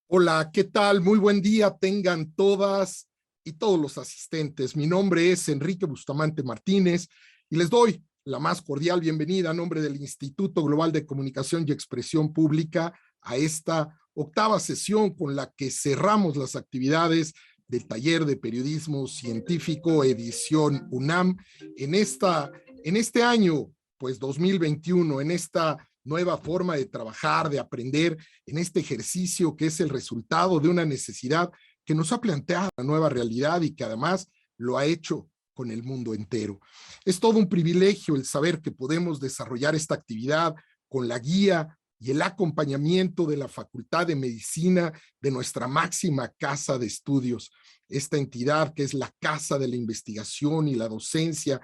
Hola, ¿qué tal? Muy buen día tengan todas y todos los asistentes. Mi nombre es Enrique Bustamante Martínez y les doy la más cordial bienvenida a nombre del Instituto Global de Comunicación y Expresión Pública a esta octava sesión con la que cerramos las actividades del Taller de Periodismo Científico edición UNAM en este año, pues 2021, en esta nueva forma de trabajar, de aprender, en este ejercicio que es el resultado de una necesidad que nos ha planteado una nueva realidad y que además lo ha hecho con el mundo entero. Es todo un privilegio el saber que podemos desarrollar esta actividad con la guía y el acompañamiento de la Facultad de Medicina de nuestra máxima casa de estudios, esta entidad que es la casa de la investigación y la docencia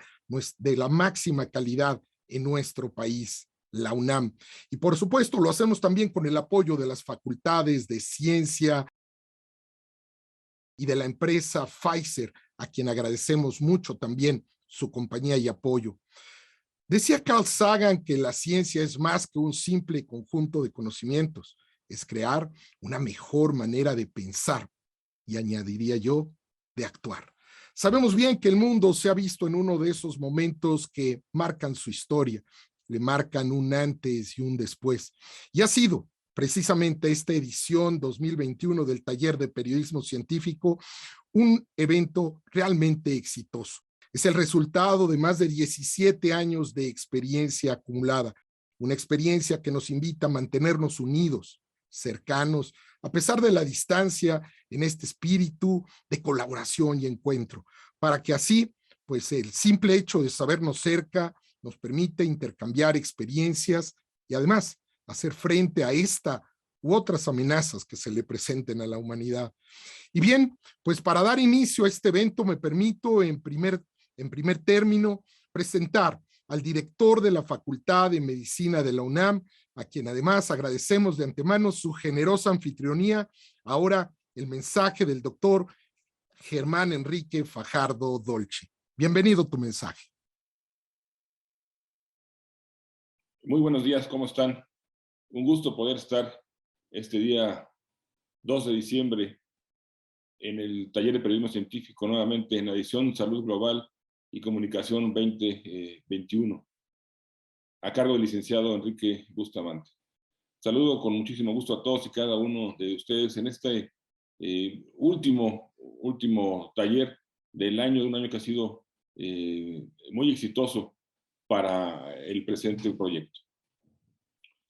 de la máxima calidad en nuestro país, la UNAM. Y por supuesto lo hacemos también con el apoyo de las facultades de ciencia y de la empresa Pfizer, a quien agradecemos mucho también su compañía y apoyo. Decía Carl Sagan que la ciencia es más que un simple conjunto de conocimientos, es crear una mejor manera de pensar y añadiría yo, de actuar. Sabemos bien que el mundo se ha visto en uno de esos momentos que marcan su historia, le marcan un antes y un después. Y ha sido precisamente esta edición 2021 del Taller de Periodismo Científico un evento realmente exitoso. Es el resultado de más de 17 años de experiencia acumulada, una experiencia que nos invita a mantenernos unidos, cercanos, a pesar de la distancia, en este espíritu de colaboración y encuentro, para que así, pues el simple hecho de sabernos cerca nos permite intercambiar experiencias y además hacer frente a esta u otras amenazas que se le presenten a la humanidad. Y bien, pues para dar inicio a este evento me permito en primer término presentar al director de la Facultad de Medicina de la UNAM, a quien además agradecemos de antemano su generosa anfitrionía. Ahora el mensaje del doctor Germán Enrique Fajardo Dolci. Bienvenido tu mensaje. Muy buenos días, ¿cómo están? Un gusto poder estar este día 2 de diciembre en el Taller de Periodismo Científico, nuevamente en la edición Salud Global y Comunicación 2021, a cargo del licenciado Enrique Bustamante. Saludo con muchísimo gusto a todos y cada uno de ustedes en este último taller del año, un año que ha sido muy exitoso para el presente proyecto.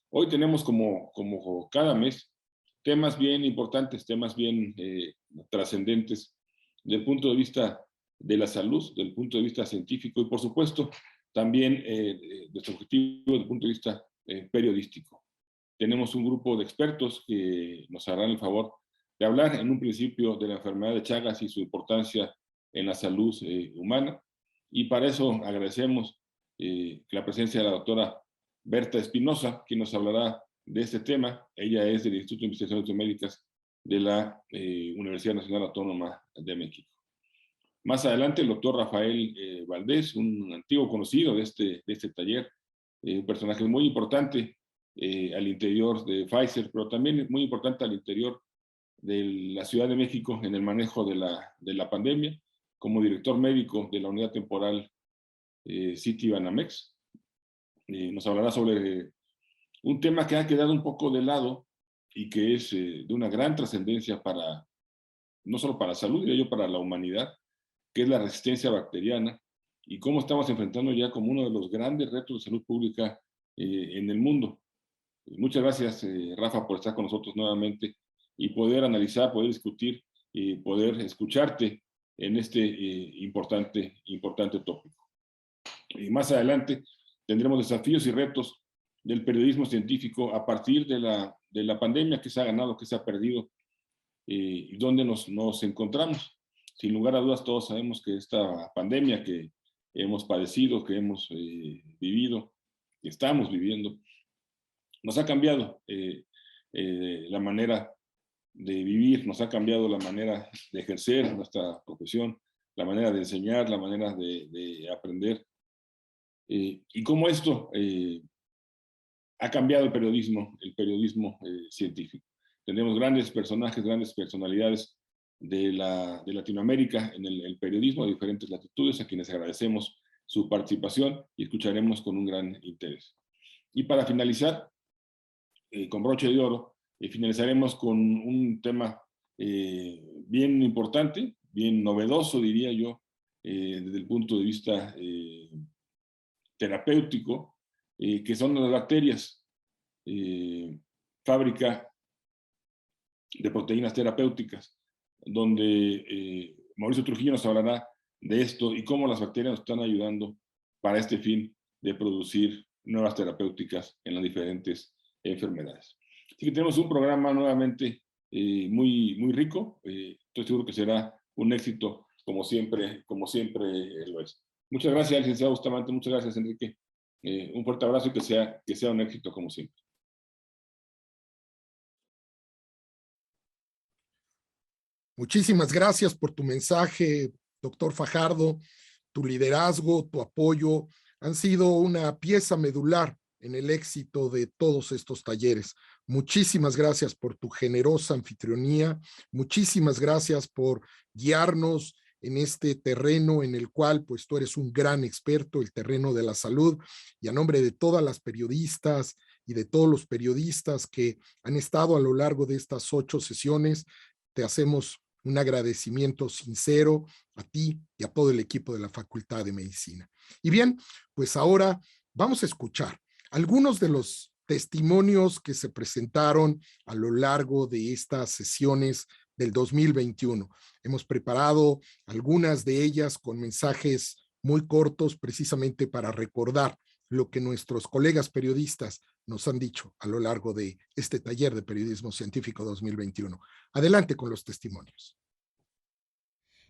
Hoy tenemos como cada mes temas bien importantes, temas bien trascendentes del punto de vista de la salud, del punto de vista científico y por supuesto también nuestro objetivo desde el punto de vista periodístico. Tenemos un grupo de expertos que nos harán el favor de hablar en un principio de la enfermedad de Chagas y su importancia en la salud humana, y para eso agradecemos la presencia de la doctora Berta Espinosa, quien nos hablará de este tema. Ella es del Instituto de Investigaciones Biomédicas de la Universidad Nacional Autónoma de México. Más adelante, el doctor Rafael Valdés, un antiguo conocido de este taller, un personaje muy importante al interior de Pfizer, pero también muy importante al interior de la Ciudad de México en el manejo de la pandemia, como director médico de la unidad temporal City-Banamex. Nos hablará sobre un tema que ha quedado un poco de lado y que es de una gran trascendencia para, no solo para la salud, diría yo, para la humanidad, que es la resistencia bacteriana y cómo estamos enfrentando ya como uno de los grandes retos de salud pública en el mundo. Muchas gracias, Rafa, por estar con nosotros nuevamente y poder analizar, poder discutir y poder escucharte en este importante tópico. Y más adelante tendremos desafíos y retos del periodismo científico a partir de la de la pandemia, qué se ha ganado, qué se ha perdido y dónde nos encontramos. Sin lugar a dudas, todos sabemos que esta pandemia que hemos padecido, que hemos vivido, que estamos viviendo, nos ha cambiado la manera de vivir, nos ha cambiado la manera de ejercer nuestra profesión, la manera de enseñar, la manera de aprender. Y cómo esto ha cambiado el periodismo científico. Tenemos grandes personajes, grandes personalidades de Latinoamérica en el periodismo de diferentes latitudes, a quienes agradecemos su participación y escucharemos con un gran interés. Y para finalizar, con broche de oro, finalizaremos con un tema bien importante, bien novedoso, diría yo, desde el punto de vista terapéutico, que son las bacterias, fábrica de proteínas terapéuticas, donde Mauricio Trujillo nos hablará de esto y cómo las bacterias nos están ayudando para este fin de producir nuevas terapéuticas en las diferentes enfermedades. Así que tenemos un programa nuevamente muy rico. Estoy seguro que será un éxito como siempre lo es. Muchas gracias, licenciado Bustamante. Muchas gracias, Enrique. Un fuerte abrazo y que sea un éxito como siempre. Muchísimas gracias por tu mensaje, doctor Fajardo. Tu liderazgo, tu apoyo han sido una pieza medular en el éxito de todos estos talleres. Muchísimas gracias por tu generosa anfitrionía. Muchísimas gracias por guiarnos en este terreno en el cual pues tú eres un gran experto, el terreno de la salud, y a nombre de todas las periodistas y de todos los periodistas que han estado a lo largo de estas 8 sesiones, te hacemos un agradecimiento sincero a ti y a todo el equipo de la Facultad de Medicina. Y bien, pues ahora vamos a escuchar algunos de los testimonios que se presentaron a lo largo de estas sesiones del 2021. Hemos preparado algunas de ellas con mensajes muy cortos precisamente para recordar lo que nuestros colegas periodistas nos han dicho a lo largo de este taller de periodismo científico 2021. Adelante con los testimonios.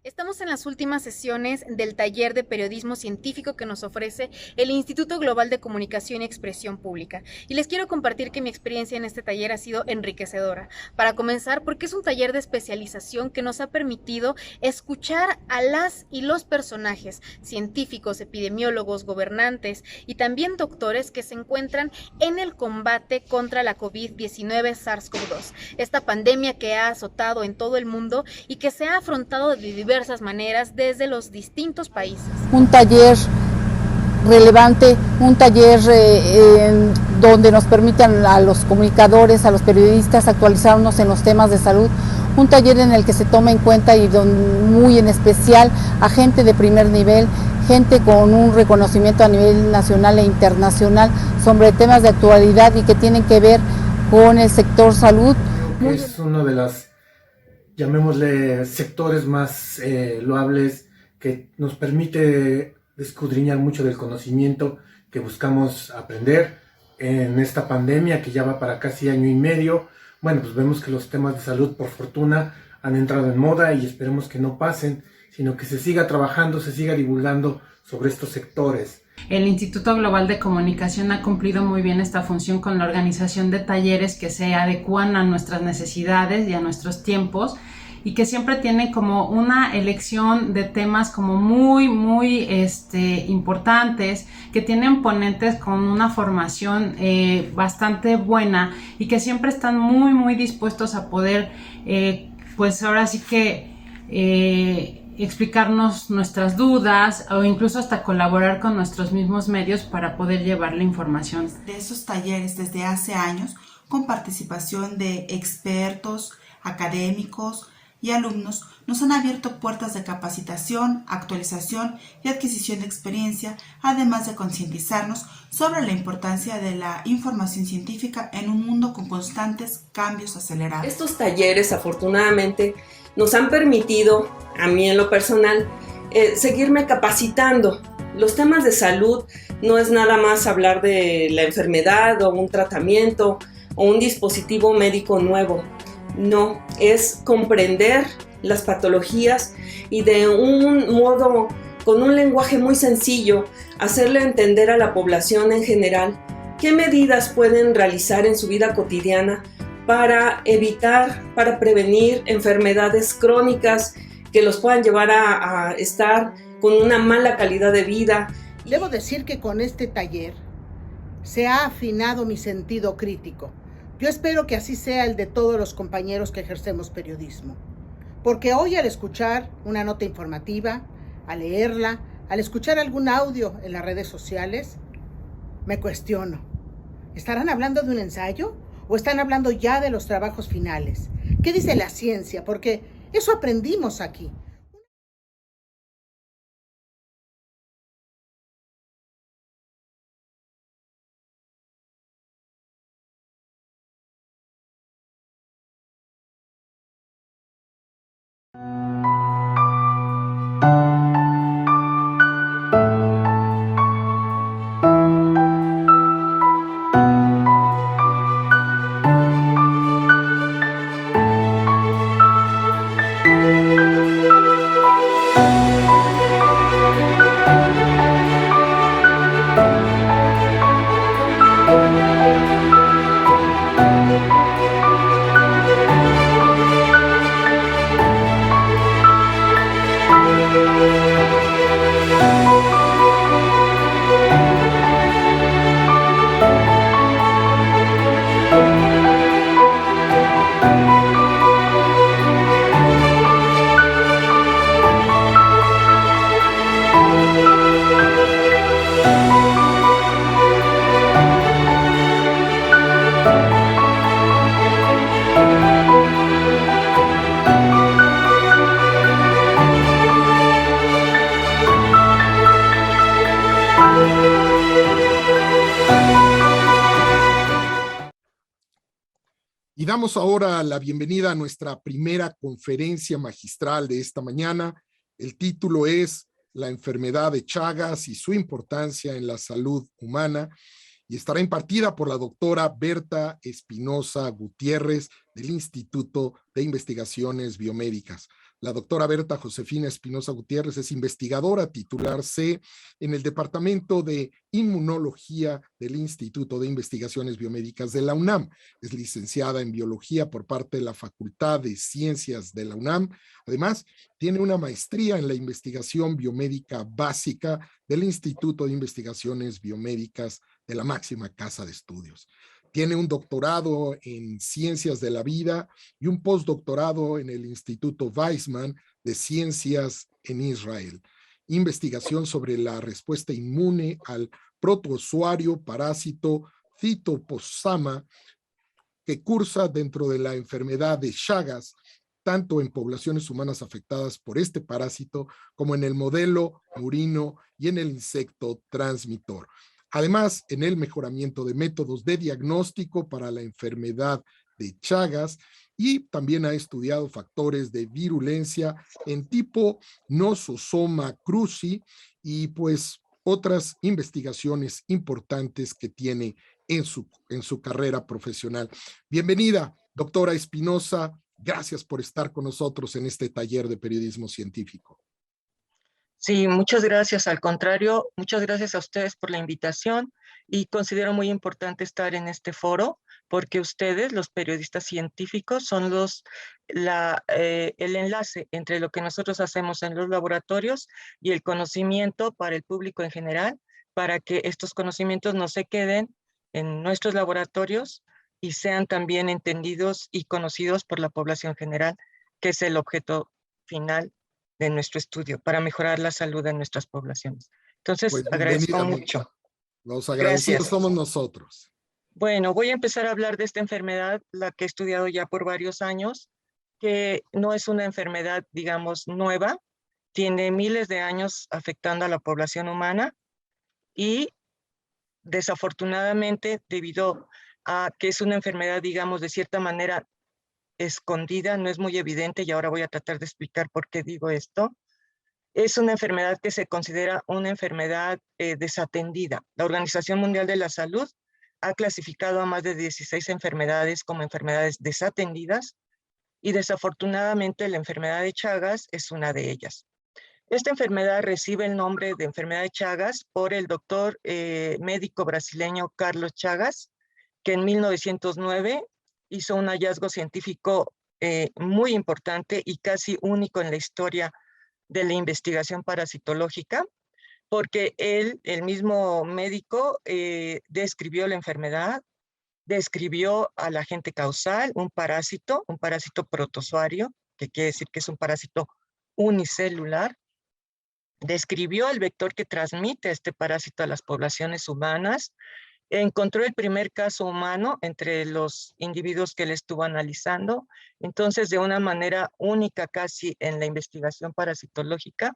Estamos en las últimas sesiones del taller de periodismo científico que nos ofrece el Instituto Global de Comunicación y Expresión Pública. Y les quiero compartir que mi experiencia en este taller ha sido enriquecedora. Para comenzar, porque es un taller de especialización que nos ha permitido escuchar a las y los personajes, científicos, epidemiólogos, gobernantes y también doctores que se encuentran en el combate contra la COVID-19 SARS-CoV-2, esta pandemia que ha azotado en todo el mundo y que se ha afrontado de diversas maneras desde los distintos países. Un taller relevante, un taller donde nos permitan a los comunicadores, a los periodistas actualizarnos en los temas de salud, un taller en el que se toma en cuenta y muy en especial a gente de primer nivel, gente con un reconocimiento a nivel nacional e internacional sobre temas de actualidad y que tienen que ver con el sector salud. Es uno de los, llamémosle, sectores más loables, que nos permite escudriñar mucho del conocimiento que buscamos aprender en esta pandemia que ya va para casi año y medio. Bueno, pues vemos que los temas de salud, por fortuna, han entrado en moda y esperemos que no pasen, sino que se siga trabajando, se siga divulgando sobre estos sectores. El Instituto Global de Comunicación ha cumplido muy bien esta función con la organización de talleres que se adecúan a nuestras necesidades y a nuestros tiempos y que siempre tienen como una elección de temas como muy importantes, que tienen ponentes con una formación bastante buena y que siempre están muy dispuestos a poder, pues ahora sí que explicarnos nuestras dudas o incluso hasta colaborar con nuestros mismos medios para poder llevar la información. De esos talleres desde hace años, con participación de expertos, académicos y alumnos, nos han abierto puertas de capacitación, actualización y adquisición de experiencia, además de concientizarnos sobre la importancia de la información científica en un mundo con constantes cambios acelerados. Estos talleres, afortunadamente, nos han permitido, a mí en lo personal, seguirme capacitando. Los temas de salud no es nada más hablar de la enfermedad o un tratamiento. o un dispositivo médico nuevo. No, es comprender las patologías y de un modo, con un lenguaje muy sencillo, hacerle entender a la población en general qué medidas pueden realizar en su vida cotidiana para evitar, para prevenir enfermedades crónicas que los puedan llevar a estar con una mala calidad de vida. Debo decir que con este taller se ha afinado mi sentido crítico. Yo espero que así sea el de todos los compañeros que ejercemos periodismo. Porque hoy, al escuchar una nota informativa, al leerla, al escuchar algún audio en las redes sociales, me cuestiono: ¿estarán hablando de un ensayo o están hablando ya de los trabajos finales? ¿Qué dice la ciencia? Porque eso aprendimos aquí. Y damos ahora la bienvenida a nuestra primera conferencia magistral de esta mañana. El título es La enfermedad de Chagas y su importancia en la salud humana, y estará impartida por la doctora Berta Espinosa Gutiérrez del Instituto de Investigaciones Biomédicas. La doctora Berta Josefina Espinosa Gutiérrez es investigadora titular C en el Departamento de Inmunología del Instituto de Investigaciones Biomédicas de la UNAM. Es licenciada en Biología por parte de la Facultad de Ciencias de la UNAM. Además, tiene una maestría en la investigación biomédica básica del Instituto de Investigaciones Biomédicas de la máxima casa de estudios. Tiene un doctorado en Ciencias de la Vida y un postdoctorado en el Instituto Weizmann de Ciencias en Israel. Investigación sobre la respuesta inmune al protozoorio parásito Phytophthora, que cursa dentro de la enfermedad de Chagas, tanto en poblaciones humanas afectadas por este parásito como en el modelo murino y en el insecto transmisor. Además, en el mejoramiento de métodos de diagnóstico para la enfermedad de Chagas, y también ha estudiado factores de virulencia en tipo Nososoma cruzi y pues otras investigaciones importantes que tiene en su carrera profesional. Bienvenida, doctora Espinosa. Gracias por estar con nosotros en este taller de periodismo científico. Sí, muchas gracias. Al contrario, muchas gracias a ustedes por la invitación, y considero muy importante estar en este foro porque ustedes, los periodistas científicos, son el enlace entre lo que nosotros hacemos en los laboratorios y el conocimiento para el público en general, para que estos conocimientos no se queden en nuestros laboratorios y sean también entendidos y conocidos por la población general, que es el objeto final de nuestro estudio, para mejorar la salud de nuestras poblaciones. Entonces, pues agradezco mucho. Los agradecidos Gracias. Somos nosotros. Bueno, voy a empezar a hablar de esta enfermedad, la que he estudiado ya por varios años, que no es una enfermedad, digamos, nueva, tiene miles de años afectando a la población humana, y desafortunadamente, debido a que es una enfermedad, digamos, de cierta manera escondida, no es muy evidente, y ahora voy a tratar de explicar por qué digo esto. Es una enfermedad que se considera una enfermedad desatendida. La Organización Mundial de la Salud ha clasificado a más de 16 enfermedades como enfermedades desatendidas y desafortunadamente la enfermedad de Chagas es una de ellas. Esta enfermedad recibe el nombre de enfermedad de Chagas por el doctor médico brasileño Carlos Chagas, que en 1909 hizo un hallazgo científico muy importante y casi único en la historia de la investigación parasitológica, porque él, el mismo médico, describió la enfermedad, describió al agente causal, un parásito protozoario, que quiere decir que es un parásito unicelular, describió el vector que transmite este parásito a las poblaciones humanas, encontró el primer caso humano entre los individuos que él estuvo analizando. Entonces, de una manera única casi en la investigación parasitológica,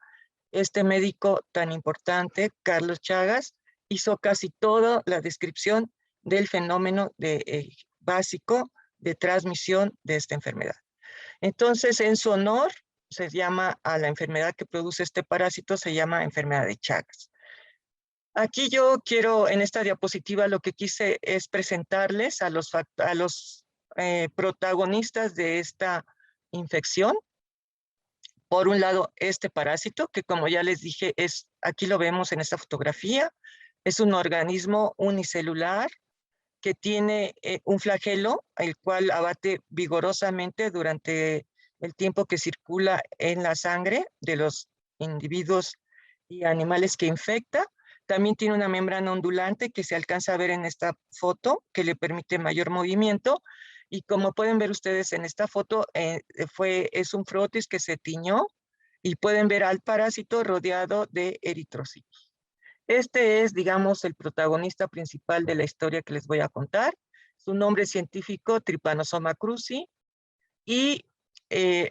este médico tan importante, Carlos Chagas, hizo casi toda la descripción del fenómeno básico de transmisión de esta enfermedad. Entonces, en su honor, se llama a la enfermedad que produce este parásito, se llama enfermedad de Chagas. Aquí yo quiero, en esta diapositiva, lo que quise es presentarles a los protagonistas de esta infección. Por un lado, este parásito, que como ya les dije, aquí lo vemos en esta fotografía, es un organismo unicelular que tiene un flagelo, el cual abate vigorosamente durante el tiempo que circula en la sangre de los individuos y animales que infecta. También tiene una membrana ondulante que se alcanza a ver en esta foto, que le permite mayor movimiento. Y como pueden ver ustedes en esta foto, es un frotis que se tiñó y pueden ver al parásito rodeado de eritrocitos. Este es, digamos, el protagonista principal de la historia que les voy a contar. Su nombre científico, Trypanosoma cruzi. Y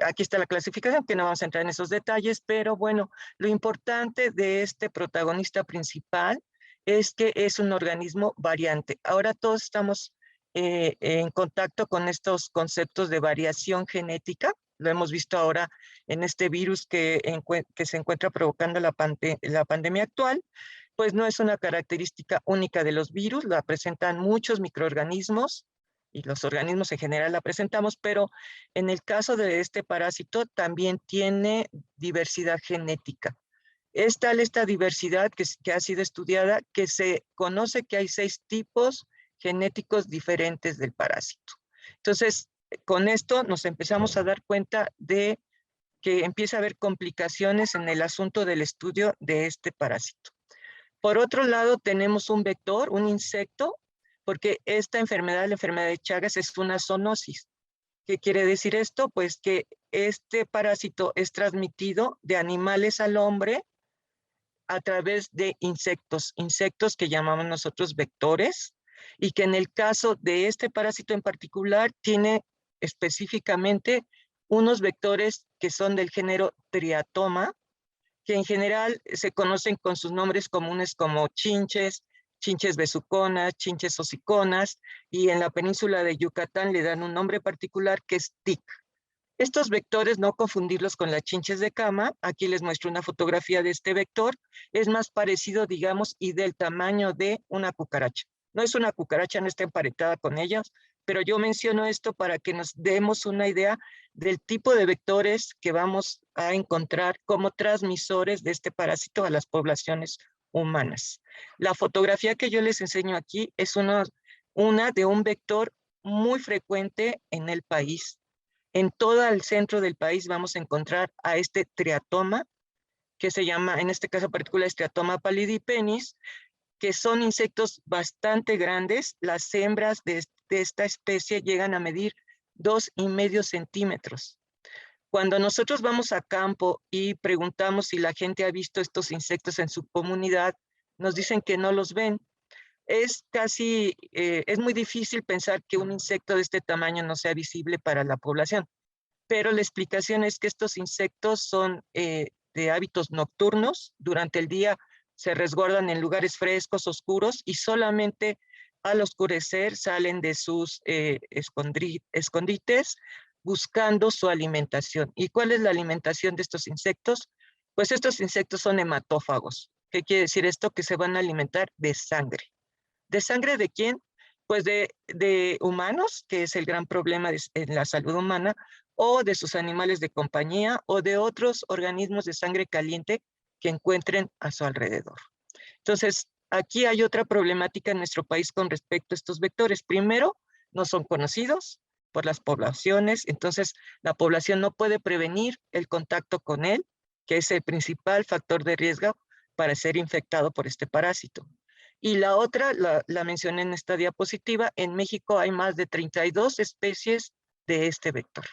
aquí está la clasificación, que no vamos a entrar en esos detalles, pero bueno, lo importante de este protagonista principal es que es un organismo variante. Ahora todos estamos en contacto con estos conceptos de variación genética. Lo hemos visto ahora en este virus que se encuentra provocando la pandemia actual. Pues no es una característica única de los virus, la presentan muchos microorganismos y los organismos en general la presentamos, pero en el caso de este parásito también tiene diversidad genética. Es tal esta diversidad que ha sido estudiada que se conoce que hay 6 tipos genéticos diferentes del parásito. Entonces, con esto nos empezamos a dar cuenta de que empieza a haber complicaciones en el asunto del estudio de este parásito. Por otro lado, tenemos un vector, un insecto, porque esta enfermedad, la enfermedad de Chagas, es una zoonosis. ¿Qué quiere decir esto? Pues que este parásito es transmitido de animales al hombre a través de insectos que llamamos nosotros vectores, y que en el caso de este parásito en particular tiene específicamente unos vectores que son del género Triatoma, que en general se conocen con sus nombres comunes como chinches besuconas, chinches hociconas, y en la península de Yucatán le dan un nombre particular que es tic. Estos vectores, no confundirlos con las chinches de cama, aquí les muestro una fotografía de este vector, es más parecido, digamos, y del tamaño de una cucaracha. No es una cucaracha, no está emparentada con ellas, pero yo menciono esto para que nos demos una idea del tipo de vectores que vamos a encontrar como transmisores de este parásito a las poblaciones humanas. La fotografía que yo les enseño aquí es una de un vector muy frecuente en el país. En todo el centro del país vamos a encontrar a este triatoma, que se llama, en este caso particular, Triatoma pallidipenis, que son insectos bastante grandes. Las hembras de esta especie llegan a medir 2,5 centímetros. Cuando nosotros vamos a campo y preguntamos si la gente ha visto estos insectos en su comunidad, nos dicen que no los ven. Es muy difícil pensar que un insecto de este tamaño no sea visible para la población, pero la explicación es que estos insectos son de hábitos nocturnos. Durante el día se resguardan en lugares frescos, oscuros, y solamente al oscurecer salen de sus escondites buscando su alimentación. ¿Y cuál es la alimentación de estos insectos? Pues estos insectos son hematófagos. ¿Qué quiere decir esto? Que se van a alimentar de sangre. ¿De sangre de quién? Pues de humanos, que es el gran problema en la salud humana, o de sus animales de compañía, o de otros organismos de sangre caliente que encuentren a su alrededor. Entonces, aquí hay otra problemática en nuestro país con respecto a estos vectores. Primero, no son conocidos por las poblaciones, entonces la población no puede prevenir el contacto con él, que es el principal factor de riesgo para ser infectado por este parásito. Y la otra, la mencioné en esta diapositiva, en México hay más de 32 especies de este vector.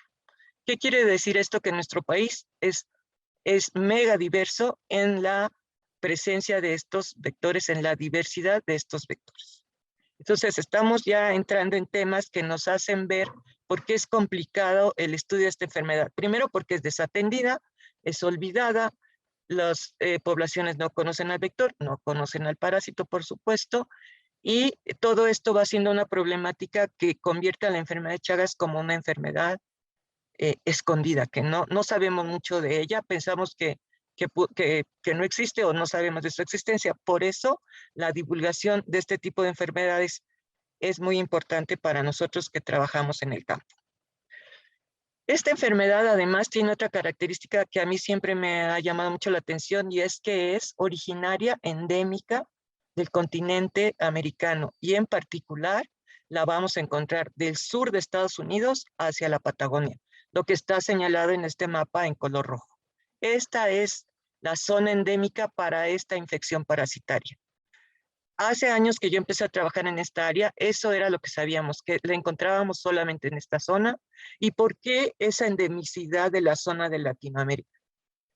¿Qué quiere decir esto? Que nuestro país es mega diverso en la presencia de estos vectores, en la diversidad de estos vectores. Entonces, estamos ya entrando en temas que nos hacen ver por qué es complicado el estudio de esta enfermedad. Primero, porque es desatendida, es olvidada, las poblaciones no conocen al vector, no conocen al parásito, por supuesto, y todo esto va siendo una problemática que convierte a la enfermedad de Chagas como una enfermedad escondida, que no sabemos mucho de ella, pensamos que no existe o no sabemos de su existencia. Por eso, la divulgación de este tipo de enfermedades es muy importante para nosotros que trabajamos en el campo. Esta enfermedad además tiene otra característica que a mí siempre me ha llamado mucho la atención y es que es originaria, endémica del continente americano y en particular la vamos a encontrar del sur de Estados Unidos hacia la Patagonia, lo que está señalado en este mapa en color rojo. Esta es la zona endémica para esta infección parasitaria. Hace años que yo empecé a trabajar en esta área, eso era lo que sabíamos, que la encontrábamos solamente en esta zona. ¿Y por qué esa endemicidad de la zona de Latinoamérica?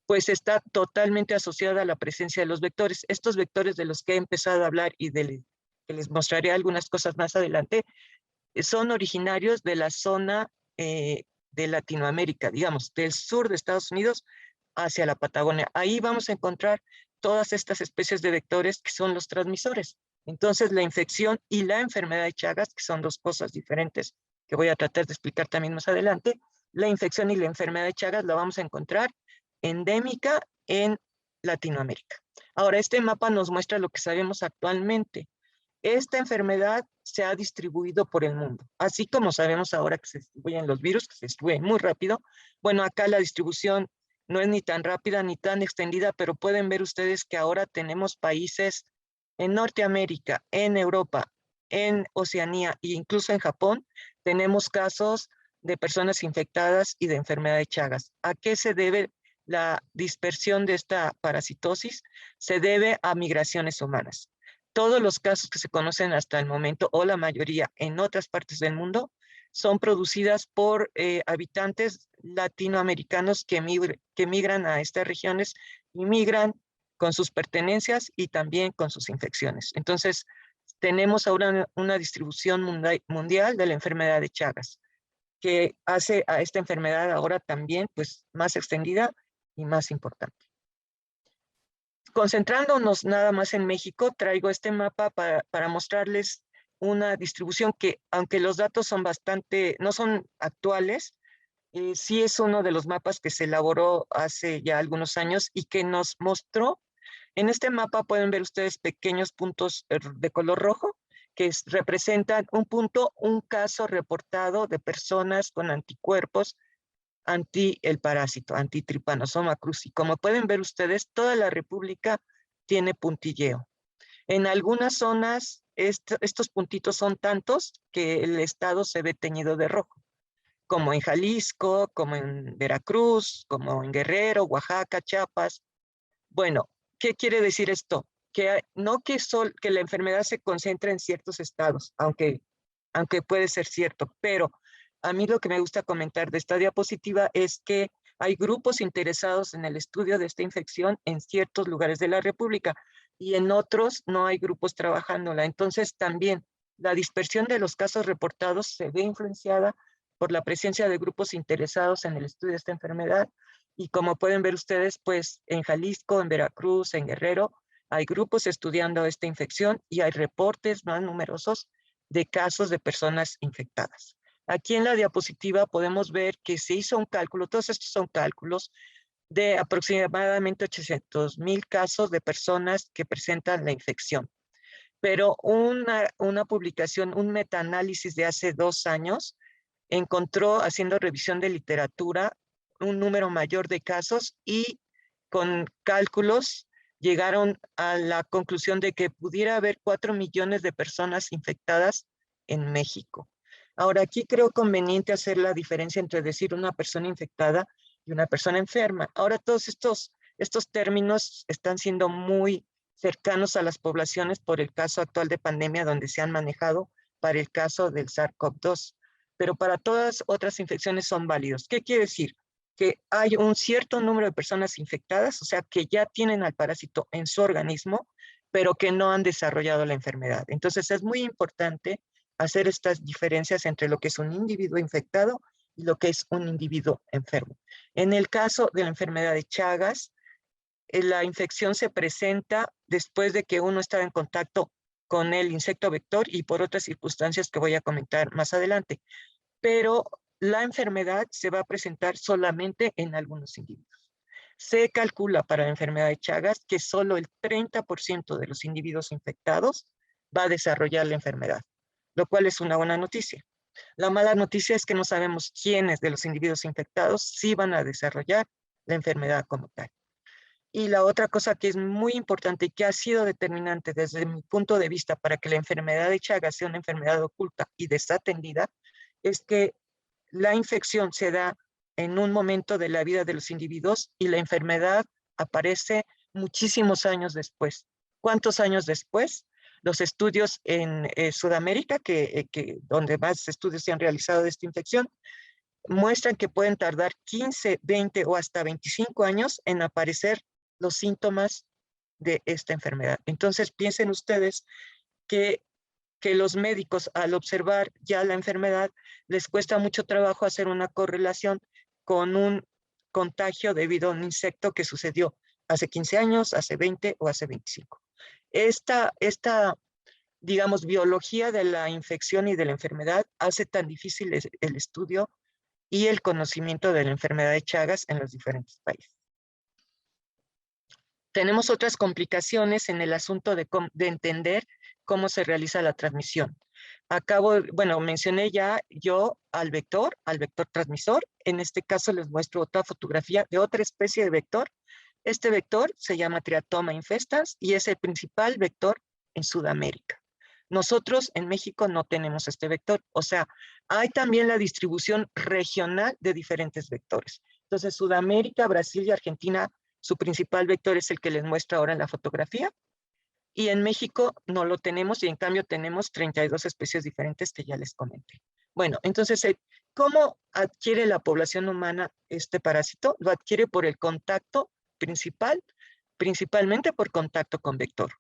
Pues está totalmente asociada a la presencia de los vectores. Estos vectores de los que he empezado a hablar y que les mostraré algunas cosas más adelante, son originarios de la zona de Latinoamérica, digamos, del sur de Estados Unidos hacia la Patagonia. Ahí vamos a encontrar todas estas especies de vectores que son los transmisores. Entonces, la infección y la enfermedad de Chagas, que son dos cosas diferentes que voy a tratar de explicar también más adelante, la infección y la enfermedad de Chagas la vamos a encontrar endémica en Latinoamérica. Ahora, este mapa nos muestra lo que sabemos actualmente. Esta enfermedad se ha distribuido por el mundo, así como sabemos ahora que se distribuyen los virus, que se distribuyen muy rápido. Bueno, acá la distribución no es ni tan rápida ni tan extendida, pero pueden ver ustedes que ahora tenemos países en Norteamérica, en Europa, en Oceanía e incluso en Japón, tenemos casos de personas infectadas y de enfermedad de Chagas. ¿A qué se debe la dispersión de esta parasitosis? Se debe a migraciones humanas. Todos los casos que se conocen hasta el momento, o la mayoría en otras partes del mundo, son producidas por habitantes latinoamericanos que migran a estas regiones y migran con sus pertenencias y también con sus infecciones. Entonces, tenemos ahora una distribución mundial de la enfermedad de Chagas, que hace a esta enfermedad ahora también pues, más extendida y más importante. Concentrándonos nada más en México, traigo este mapa para mostrarles una distribución que, aunque los datos son no son actuales, sí es uno de los mapas que se elaboró hace ya algunos años y que nos mostró. En este mapa pueden ver ustedes pequeños puntos de color rojo que representan un caso reportado de personas con anticuerpos anti el parásito, anti Trypanosoma cruzi. Como pueden ver ustedes, toda la República tiene puntilleo. En algunas zonas, estos puntitos son tantos que el estado se ve teñido de rojo, como en Jalisco, como en Veracruz, como en Guerrero, Oaxaca, Chiapas. Bueno, ¿qué quiere decir esto? Que no que la enfermedad se concentra en ciertos estados, aunque puede ser cierto, pero a mí lo que me gusta comentar de esta diapositiva es que hay grupos interesados en el estudio de esta infección en ciertos lugares de la República y en otros no hay grupos trabajándola. Entonces también la dispersión de los casos reportados se ve influenciada por la presencia de grupos interesados en el estudio de esta enfermedad y como pueden ver ustedes, pues en Jalisco, en Veracruz, en Guerrero, hay grupos estudiando esta infección y hay reportes más numerosos de casos de personas infectadas. Aquí en la diapositiva podemos ver que se hizo un cálculo, todos estos son cálculos, de aproximadamente 800,000 casos de personas que presentan la infección. pero una publicación, un metaanálisis de hace 2 años, encontró, haciendo revisión de literatura, un número mayor de casos y con cálculos llegaron a la conclusión de que pudiera haber 4 millones de personas infectadas en México. Ahora, aquí creo conveniente hacer la diferencia entre decir una persona infectada y una persona enferma. Ahora, todos estos términos están siendo muy cercanos a las poblaciones por el caso actual de pandemia, donde se han manejado para el caso del SARS-CoV-2, pero para todas otras infecciones son válidos. ¿Qué quiere decir? Que hay un cierto número de personas infectadas, o sea, que ya tienen al parásito en su organismo, pero que no han desarrollado la enfermedad. Entonces, es muy importante hacer estas diferencias entre lo que es un individuo infectado y lo que es un individuo enfermo. En el caso de la enfermedad de Chagas, la infección se presenta después de que uno está en contacto con el insecto vector y por otras circunstancias que voy a comentar más adelante. Pero la enfermedad se va a presentar solamente en algunos individuos. Se calcula para la enfermedad de Chagas que solo el 30% de los individuos infectados va a desarrollar la enfermedad, lo cual es una buena noticia. La mala noticia es que no sabemos quiénes de los individuos infectados sí van a desarrollar la enfermedad como tal. Y la otra cosa que es muy importante y que ha sido determinante desde mi punto de vista para que la enfermedad de Chagas sea una enfermedad oculta y desatendida, es que la infección se da en un momento de la vida de los individuos y la enfermedad aparece muchísimos años después. ¿Cuántos años después? Los estudios en Sudamérica, donde más estudios se han realizado de esta infección, muestran que pueden tardar 15, 20 o hasta 25 años en aparecer los síntomas de esta enfermedad. Entonces, piensen ustedes que los médicos, al observar ya la enfermedad, les cuesta mucho trabajo hacer una correlación con un contagio debido a un insecto que sucedió hace 15 años, hace 20 o hace 25. Esta, digamos, biología de la infección y de la enfermedad hace tan difícil el estudio y el conocimiento de la enfermedad de Chagas en los diferentes países. Tenemos otras complicaciones en el asunto de entender cómo se realiza la transmisión. Mencioné ya yo al vector transmisor. En este caso les muestro otra fotografía de otra especie de vector. Este vector se llama Triatoma infestans y es el principal vector en Sudamérica. Nosotros en México no tenemos este vector, o sea, hay también la distribución regional de diferentes vectores. Entonces, Sudamérica, Brasil y Argentina, su principal vector es el que les muestro ahora en la fotografía, y en México no lo tenemos, y en cambio tenemos 32 especies diferentes que ya les comenté. Bueno, entonces, ¿cómo adquiere la población humana este parásito? Lo adquiere por el contacto principalmente por contacto con vector.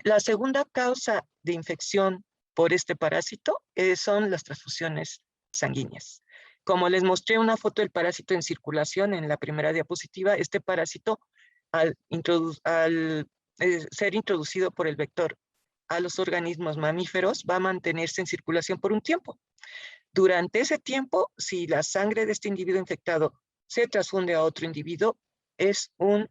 La segunda causa de infección por este parásito son las transfusiones sanguíneas. Como les mostré una foto del parásito en circulación en la primera diapositiva, este parásito, al ser introducido por el vector a los organismos mamíferos, va a mantenerse en circulación por un tiempo. Durante ese tiempo, si la sangre de este individuo infectado se transfunde a otro individuo, es un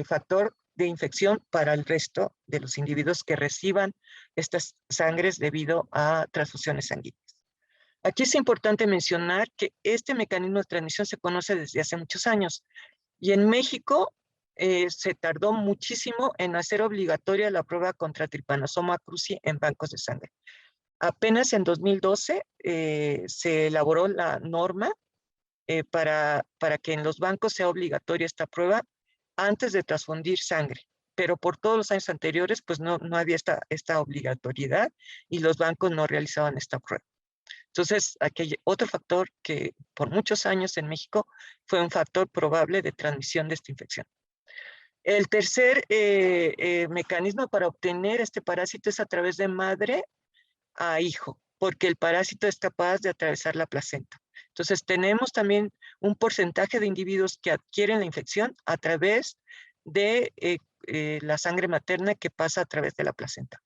factor de infección para el resto de los individuos que reciban estas sangres debido a transfusiones sanguíneas. Aquí es importante mencionar que este mecanismo de transmisión se conoce desde hace muchos años y en México se tardó muchísimo en hacer obligatoria la prueba contra Trypanosoma cruzi en bancos de sangre. Apenas en 2012 se elaboró la norma para que en los bancos sea obligatoria esta prueba antes de transfundir sangre, pero por todos los años anteriores pues no había esta obligatoriedad y los bancos no realizaban esta prueba. Entonces, aquel otro factor que por muchos años en México fue un factor probable de transmisión de esta infección. El tercer mecanismo para obtener este parásito es a través de madre a hijo, porque el parásito es capaz de atravesar la placenta. Entonces, tenemos también un porcentaje de individuos que adquieren la infección a través de la sangre materna que pasa a través de la placenta.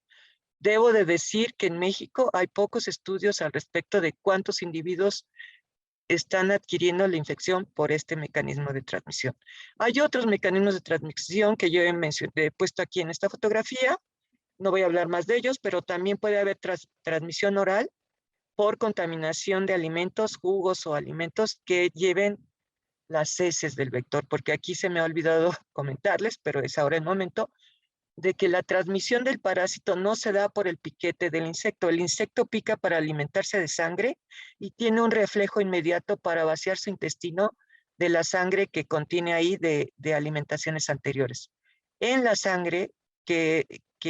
Debo de decir que en México hay pocos estudios al respecto de cuántos individuos están adquiriendo la infección por este mecanismo de transmisión. Hay otros mecanismos de transmisión que yo he puesto aquí en esta fotografía, No voy a hablar más de ellos, pero también puede haber transmisión oral por contaminación de alimentos, jugos o alimentos que lleven las heces del vector, porque aquí se me ha olvidado comentarles, pero es ahora el momento, de que la transmisión del parásito no se da por el piquete del insecto. El insecto pica para alimentarse de sangre y tiene un reflejo inmediato para vaciar su intestino de la sangre que contiene ahí de alimentaciones anteriores. En la sangre que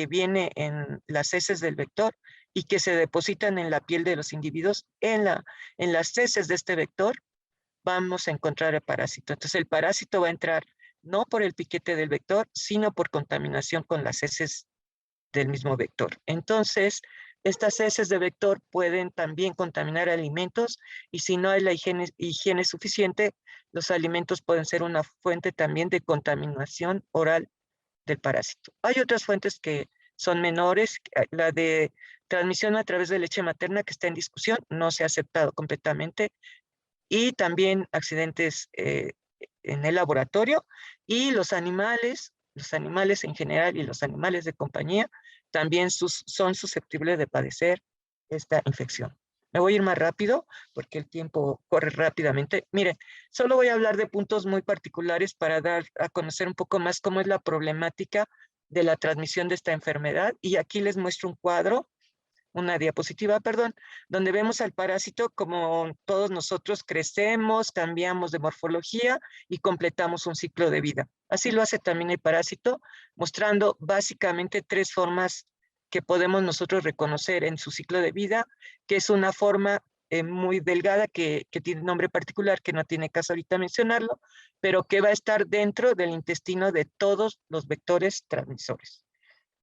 viene en las heces del vector y que se depositan en la piel de los individuos, en las heces de este vector, vamos a encontrar el parásito. Entonces el parásito va a entrar no por el piquete del vector, sino por contaminación con las heces del mismo vector. Entonces, estas heces de vector pueden también contaminar alimentos y si no hay la higiene suficiente, los alimentos pueden ser una fuente también de contaminación oral del parásito. Hay otras fuentes que son menores, la de transmisión a través de leche materna que está en discusión, no se ha aceptado completamente, y también accidentes en el laboratorio, y los animales en general y los animales de compañía también son susceptibles de padecer esta infección. Me voy a ir más rápido porque el tiempo corre rápidamente. Miren, solo voy a hablar de puntos muy particulares para dar a conocer un poco más cómo es la problemática de la transmisión de esta enfermedad. Y aquí les muestro un cuadro, una diapositiva, perdón, donde vemos al parásito como todos nosotros crecemos, cambiamos de morfología y completamos un ciclo de vida. Así lo hace también el parásito, mostrando básicamente 3 formas que podemos nosotros reconocer en su ciclo de vida, que es una forma muy delgada que tiene nombre particular, que no tiene caso ahorita mencionarlo, pero que va a estar dentro del intestino de todos los vectores transmisores.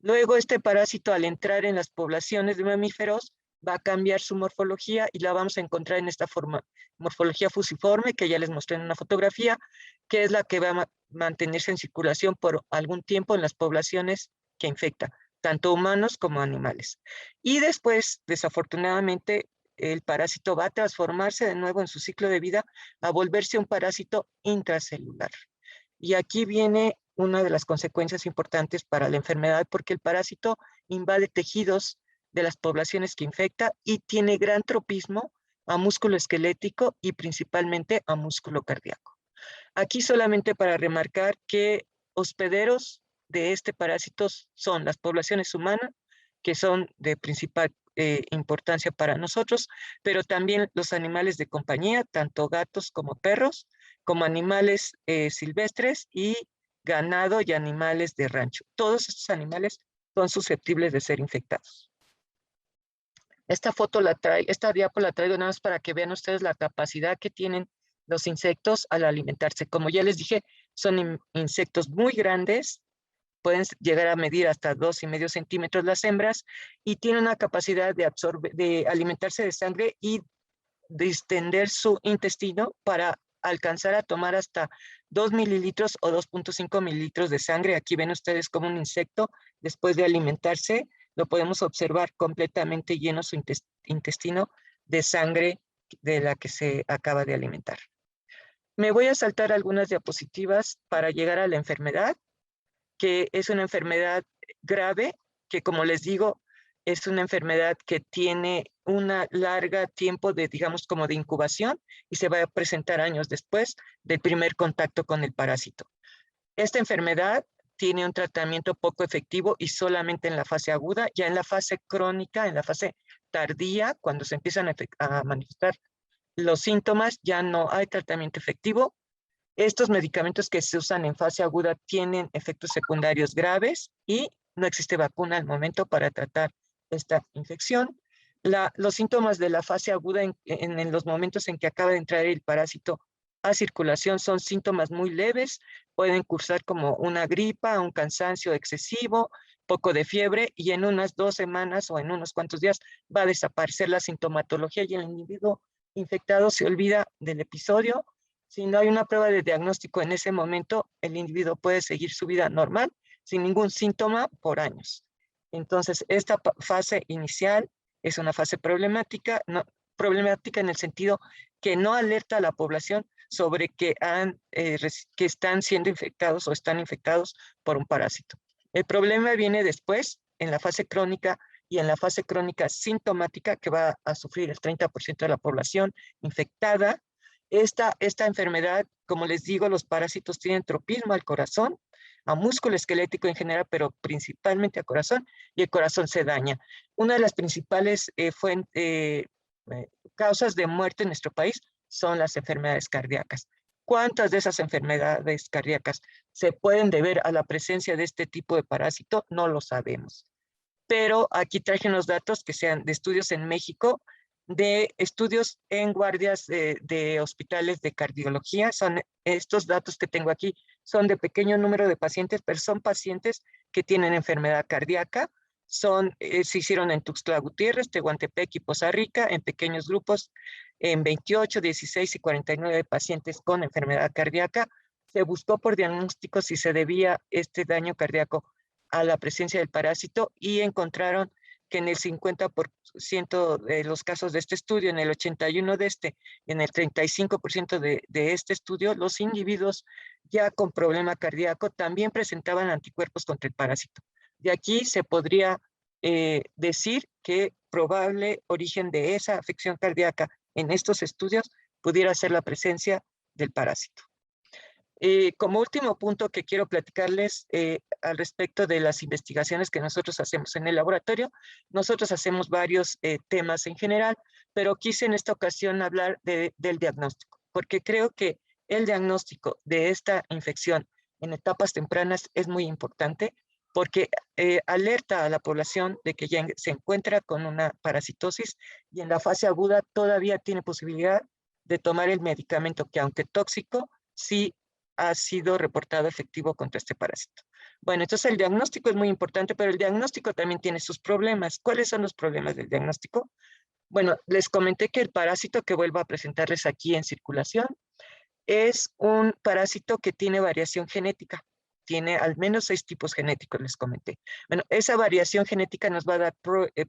Luego este parásito, al entrar en las poblaciones de mamíferos, va a cambiar su morfología y la vamos a encontrar en esta forma, morfología fusiforme, que ya les mostré en una fotografía, que es la que va a mantenerse en circulación por algún tiempo en las poblaciones que infecta, tanto humanos como animales. Y después, desafortunadamente, el parásito va a transformarse de nuevo en su ciclo de vida a volverse un parásito intracelular. Y aquí viene una de las consecuencias importantes para la enfermedad, porque el parásito invade tejidos de las poblaciones que infecta y tiene gran tropismo a músculo esquelético y principalmente a músculo cardíaco. Aquí solamente para remarcar que hospederos de este parásito son las poblaciones humanas, que son de principal importancia para nosotros, pero también los animales de compañía, tanto gatos como perros, como animales silvestres y ganado y animales de rancho. Todos estos animales son susceptibles de ser infectados. Esta diapo la traigo nada más para que vean ustedes la capacidad que tienen los insectos al alimentarse. Como ya les dije, son insectos muy grandes, pueden llegar a medir hasta 2,5 centímetros las hembras y tienen una capacidad de alimentarse de sangre y distender su intestino para alcanzar a tomar hasta 2 mililitros o 2.5 mililitros de sangre. Aquí ven ustedes como un insecto, después de alimentarse, lo podemos observar completamente lleno su intestino de sangre de la que se acaba de alimentar. Me voy a saltar algunas diapositivas para llegar a la enfermedad, que es una enfermedad grave, que como les digo, es una enfermedad que tiene una larga tiempo de, digamos, como de incubación y se va a presentar años después del primer contacto con el parásito. Esta enfermedad tiene un tratamiento poco efectivo y solamente en la fase aguda. Ya en la fase crónica, en la fase tardía, cuando se empiezan a manifestar los síntomas, ya no hay tratamiento efectivo. Estos medicamentos que se usan en fase aguda tienen efectos secundarios graves y no existe vacuna al momento para tratar esta infección. Los síntomas de la fase aguda en los momentos en que acaba de entrar el parásito a circulación son síntomas muy leves, pueden cursar como una gripa, un cansancio excesivo, poco de fiebre, y en unas 2 semanas o en unos cuantos días va a desaparecer la sintomatología y el individuo infectado se olvida del episodio. Si no hay una prueba de diagnóstico en ese momento, el individuo puede seguir su vida normal sin ningún síntoma por años. Entonces, esta fase inicial es una fase problemática, problemática en el sentido que no alerta a la población sobre que están siendo infectados o están infectados por un parásito. El problema viene después, en la fase crónica y en la fase crónica sintomática, que va a sufrir el 30% de la población infectada. Esta enfermedad, como les digo, los parásitos tienen tropismo al corazón, a músculo esquelético en general, pero principalmente al corazón, y el corazón se daña. Una de las principales causas de muerte en nuestro país son las enfermedades cardíacas. ¿Cuántas de esas enfermedades cardíacas se pueden deber a la presencia de este tipo de parásito? No lo sabemos. Pero aquí traje unos datos que sean de estudios en México, de estudios en guardias de hospitales de cardiología. Son estos datos que tengo aquí, son de pequeño número de pacientes, pero son pacientes que tienen enfermedad cardíaca. Se hicieron en Tuxtla Gutiérrez, Tehuantepec y Poza Rica, en pequeños grupos, en 28, 16 y 49 pacientes con enfermedad cardíaca. Se buscó por diagnóstico si se debía este daño cardíaco a la presencia del parásito y encontraron que en el 50% de los casos de este estudio, en el 81% de este, en el 35% de este estudio, los individuos ya con problema cardíaco también presentaban anticuerpos contra el parásito. De aquí se podría decir que probable origen de esa afección cardíaca en estos estudios pudiera ser la presencia del parásito. Como último punto que quiero platicarles al respecto de las investigaciones que nosotros hacemos en el laboratorio, nosotros hacemos varios temas en general, pero quise en esta ocasión hablar del diagnóstico, porque creo que el diagnóstico de esta infección en etapas tempranas es muy importante, porque alerta a la población de que ya se encuentra con una parasitosis y en la fase aguda todavía tiene posibilidad de tomar el medicamento que, aunque tóxico, sí ha sido reportado efectivo contra este parásito. Bueno, entonces el diagnóstico es muy importante, pero el diagnóstico también tiene sus problemas. ¿Cuáles son los problemas del diagnóstico? Bueno, les comenté que el parásito que vuelvo a presentarles aquí en circulación es un parásito que tiene variación genética. Tiene al menos 6 tipos genéticos, les comenté. Bueno, esa variación genética nos va a dar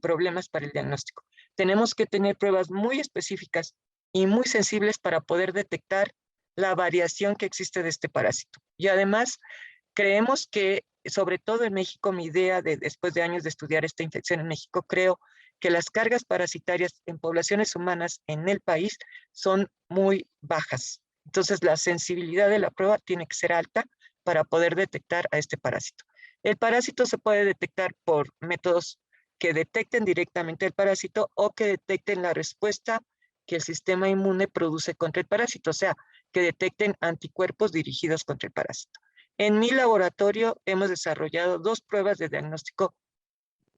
problemas para el diagnóstico. Tenemos que tener pruebas muy específicas y muy sensibles para poder detectar la variación que existe de este parásito. Y además, creemos que, sobre todo en México, mi idea después de años de estudiar esta infección en México, creo que las cargas parasitarias en poblaciones humanas en el país son muy bajas. Entonces, la sensibilidad de la prueba tiene que ser alta para poder detectar a este parásito. El parásito se puede detectar por métodos que detecten directamente el parásito o que detecten la respuesta que el sistema inmune produce contra el parásito, o sea, que detecten anticuerpos dirigidos contra el parásito. En mi laboratorio hemos desarrollado 2 pruebas de diagnóstico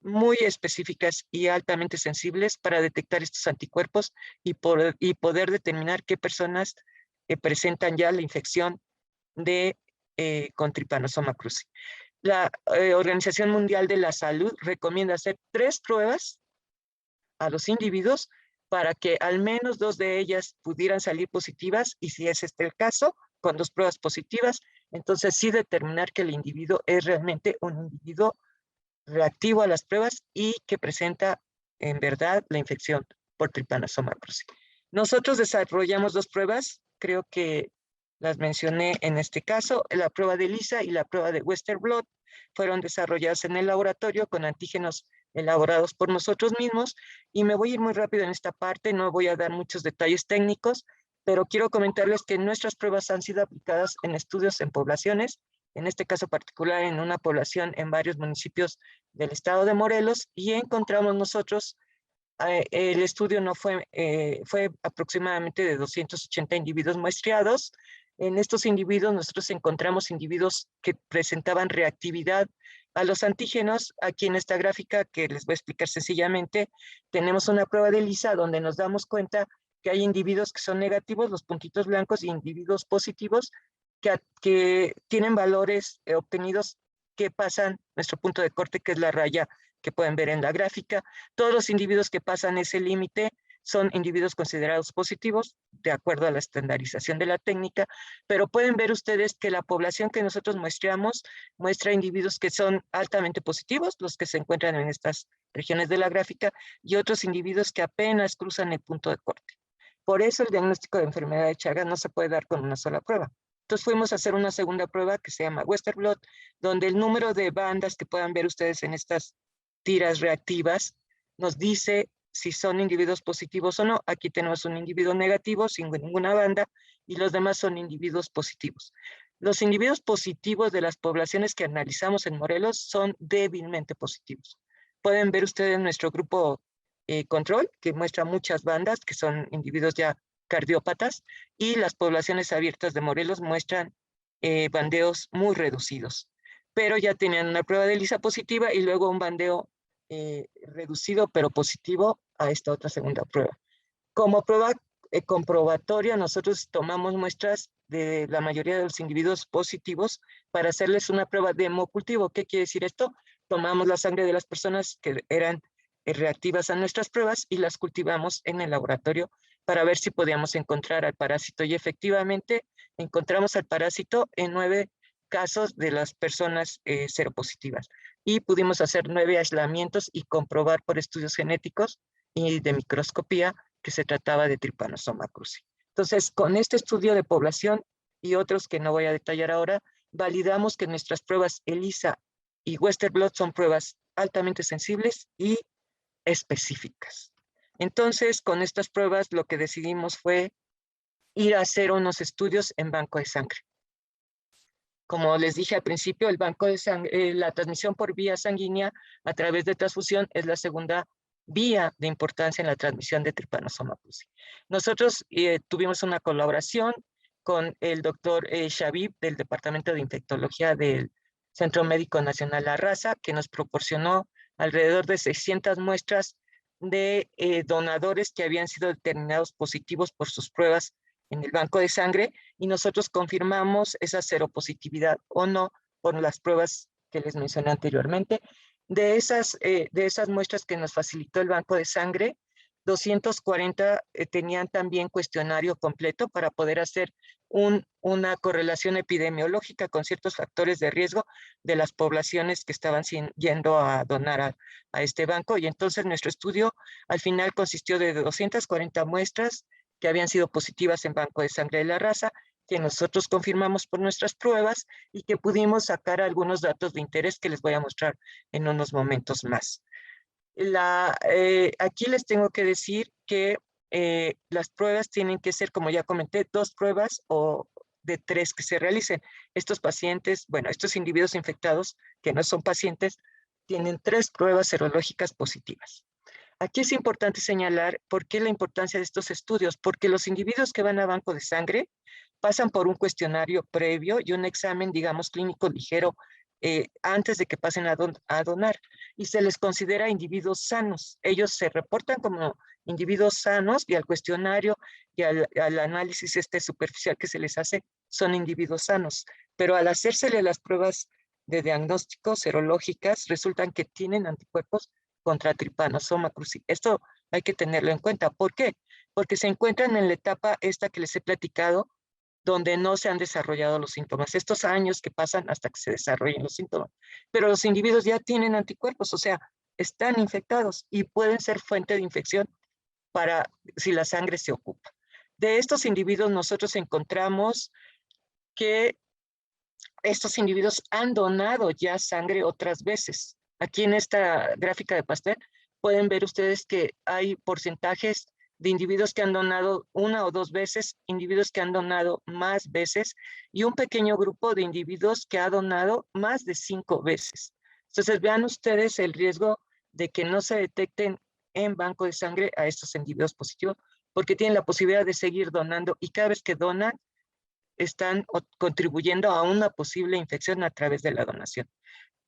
muy específicas y altamente sensibles para detectar estos anticuerpos y poder determinar qué personas presentan ya la infección con Trypanosoma cruzi. La Organización Mundial de la Salud recomienda hacer 3 pruebas a los individuos para que al menos 2 de ellas pudieran salir positivas, y si es este el caso, con 2 pruebas positivas, entonces sí determinar que el individuo es realmente un individuo reactivo a las pruebas y que presenta en verdad la infección por Trypanosoma cruzi. Nosotros desarrollamos 2 pruebas, creo que las mencioné en este caso, la prueba de ELISA y la prueba de Western Blot fueron desarrolladas en el laboratorio con antígenos elaborados por nosotros mismos, y me voy a ir muy rápido en esta parte, no voy a dar muchos detalles técnicos, pero quiero comentarles que nuestras pruebas han sido aplicadas en estudios en poblaciones, en este caso particular en una población en varios municipios del estado de Morelos, y encontramos nosotros, el estudio no fue aproximadamente de 280 individuos muestreados. En estos individuos nosotros encontramos individuos que presentaban reactividad a los antígenos. Aquí en esta gráfica, que les voy a explicar sencillamente, tenemos una prueba de ELISA donde nos damos cuenta que hay individuos que son negativos, los puntitos blancos, y individuos positivos que tienen valores obtenidos que pasan nuestro punto de corte, que es la raya que pueden ver en la gráfica. Todos los individuos que pasan ese límite son individuos considerados positivos, de acuerdo a la estandarización de la técnica, pero pueden ver ustedes que la población que nosotros muestreamos muestra individuos que son altamente positivos, los que se encuentran en estas regiones de la gráfica, y otros individuos que apenas cruzan el punto de corte. Por eso el diagnóstico de enfermedad de Chagas no se puede dar con una sola prueba. Entonces fuimos a hacer una segunda prueba que se llama Western Blot, donde el número de bandas que puedan ver ustedes en estas tiras reactivas, nos dice si son individuos positivos o no. Aquí tenemos un individuo negativo sin ninguna banda y los demás son individuos positivos. Los individuos positivos de las poblaciones que analizamos en Morelos son débilmente positivos. Pueden ver ustedes nuestro grupo control, que muestra muchas bandas, que son individuos ya cardiópatas, y las poblaciones abiertas de Morelos muestran bandeos muy reducidos, pero ya tenían una prueba de ELISA positiva y luego un bandeo reducido pero positivo a esta otra segunda prueba. Como prueba comprobatoria, nosotros tomamos muestras de la mayoría de los individuos positivos para hacerles una prueba de hemocultivo. ¿Qué quiere decir esto? Tomamos la sangre de las personas que eran reactivas a nuestras pruebas y las cultivamos en el laboratorio para ver si podíamos encontrar al parásito. Y efectivamente encontramos al parásito en 9 casos de las personas seropositivas. Y pudimos hacer 9 aislamientos y comprobar por estudios genéticos y de microscopía que se trataba de Trypanosoma cruzi. Entonces, con este estudio de población y otros que no voy a detallar ahora, validamos que nuestras pruebas ELISA y Western Blot son pruebas altamente sensibles y específicas. Entonces, con estas pruebas lo que decidimos fue ir a hacer unos estudios en banco de sangre. Como les dije al principio, el banco de sangre, la transmisión por vía sanguínea a través de transfusión es la segunda vía de importancia en la transmisión de Trypanosoma cruzi. Nosotros tuvimos una colaboración con el doctor Shabib del Departamento de Infectología del Centro Médico Nacional La Raza, que nos proporcionó alrededor de 600 muestras de donadores que habían sido determinados positivos por sus pruebas en el banco de sangre, y nosotros confirmamos esa seropositividad o no por las pruebas que les mencioné anteriormente. De esas muestras que nos facilitó el banco de sangre, 240 tenían también cuestionario completo para poder hacer una correlación epidemiológica con ciertos factores de riesgo de las poblaciones que estaban yendo a donar a este banco. Y entonces nuestro estudio al final consistió de 240 muestras que habían sido positivas en banco de sangre de La Raza, que nosotros confirmamos por nuestras pruebas y que pudimos sacar algunos datos de interés que les voy a mostrar en unos momentos más. Aquí les tengo que decir que las pruebas tienen que ser, como ya comenté, 2 pruebas o de 3 que se realicen. Estos pacientes, bueno, estos individuos infectados que no son pacientes, tienen 3 pruebas serológicas positivas. Aquí es importante señalar por qué la importancia de estos estudios, porque los individuos que van a banco de sangre pasan por un cuestionario previo y un examen, digamos, clínico ligero antes de que pasen a donar, y se les considera individuos sanos. Ellos se reportan como individuos sanos y al cuestionario y al análisis superficial que se les hace son individuos sanos, pero al hacérsele las pruebas de diagnóstico serológicas resultan que tienen anticuerpos contra Trypanosoma cruzi. Esto hay que tenerlo en cuenta. ¿Por qué? Porque se encuentran en la etapa esta que les he platicado, donde no se han desarrollado los síntomas, estos años que pasan hasta que se desarrollen los síntomas. Pero los individuos ya tienen anticuerpos, o sea, están infectados y pueden ser fuente de infección para si la sangre se ocupa. De estos individuos nosotros encontramos que estos individuos han donado ya sangre otras veces. Aquí en esta gráfica de Pasteur pueden ver ustedes que hay porcentajes de individuos que han donado 1 o 2 veces, individuos que han donado más veces y un pequeño grupo de individuos que ha donado más de 5 veces. Entonces vean ustedes el riesgo de que no se detecten en banco de sangre a estos individuos positivos, porque tienen la posibilidad de seguir donando y cada vez que donan están contribuyendo a una posible infección a través de la donación.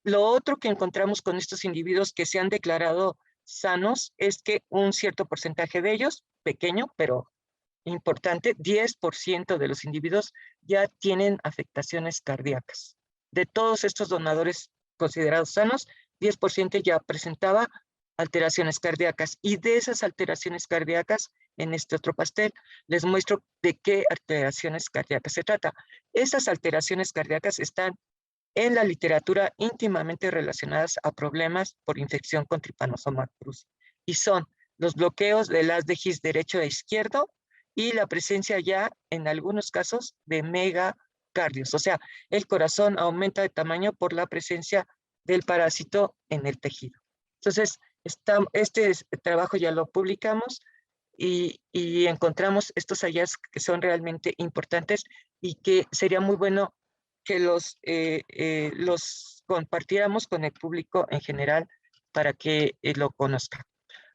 Lo otro que encontramos con estos individuos que se han declarado sanos es que un cierto porcentaje de ellos, pequeño pero importante, 10% de los individuos ya tienen afectaciones cardíacas. De todos estos donadores considerados sanos, 10% ya presentaba alteraciones cardíacas, y de esas alteraciones cardíacas, en este otro pastel, les muestro de qué alteraciones cardíacas se trata. Esas alteraciones cardíacas están en la literatura íntimamente relacionadas a problemas por infección con Trypanosoma cruzi, y son los bloqueos del haz de His derecho e izquierdo y la presencia ya, en algunos casos, de megacardios, o sea, el corazón aumenta de tamaño por la presencia del parásito en el tejido. Entonces, este trabajo ya lo publicamos y encontramos estos hallazgos que son realmente importantes y que sería muy bueno que los compartiéramos con el público en general para que lo conozca.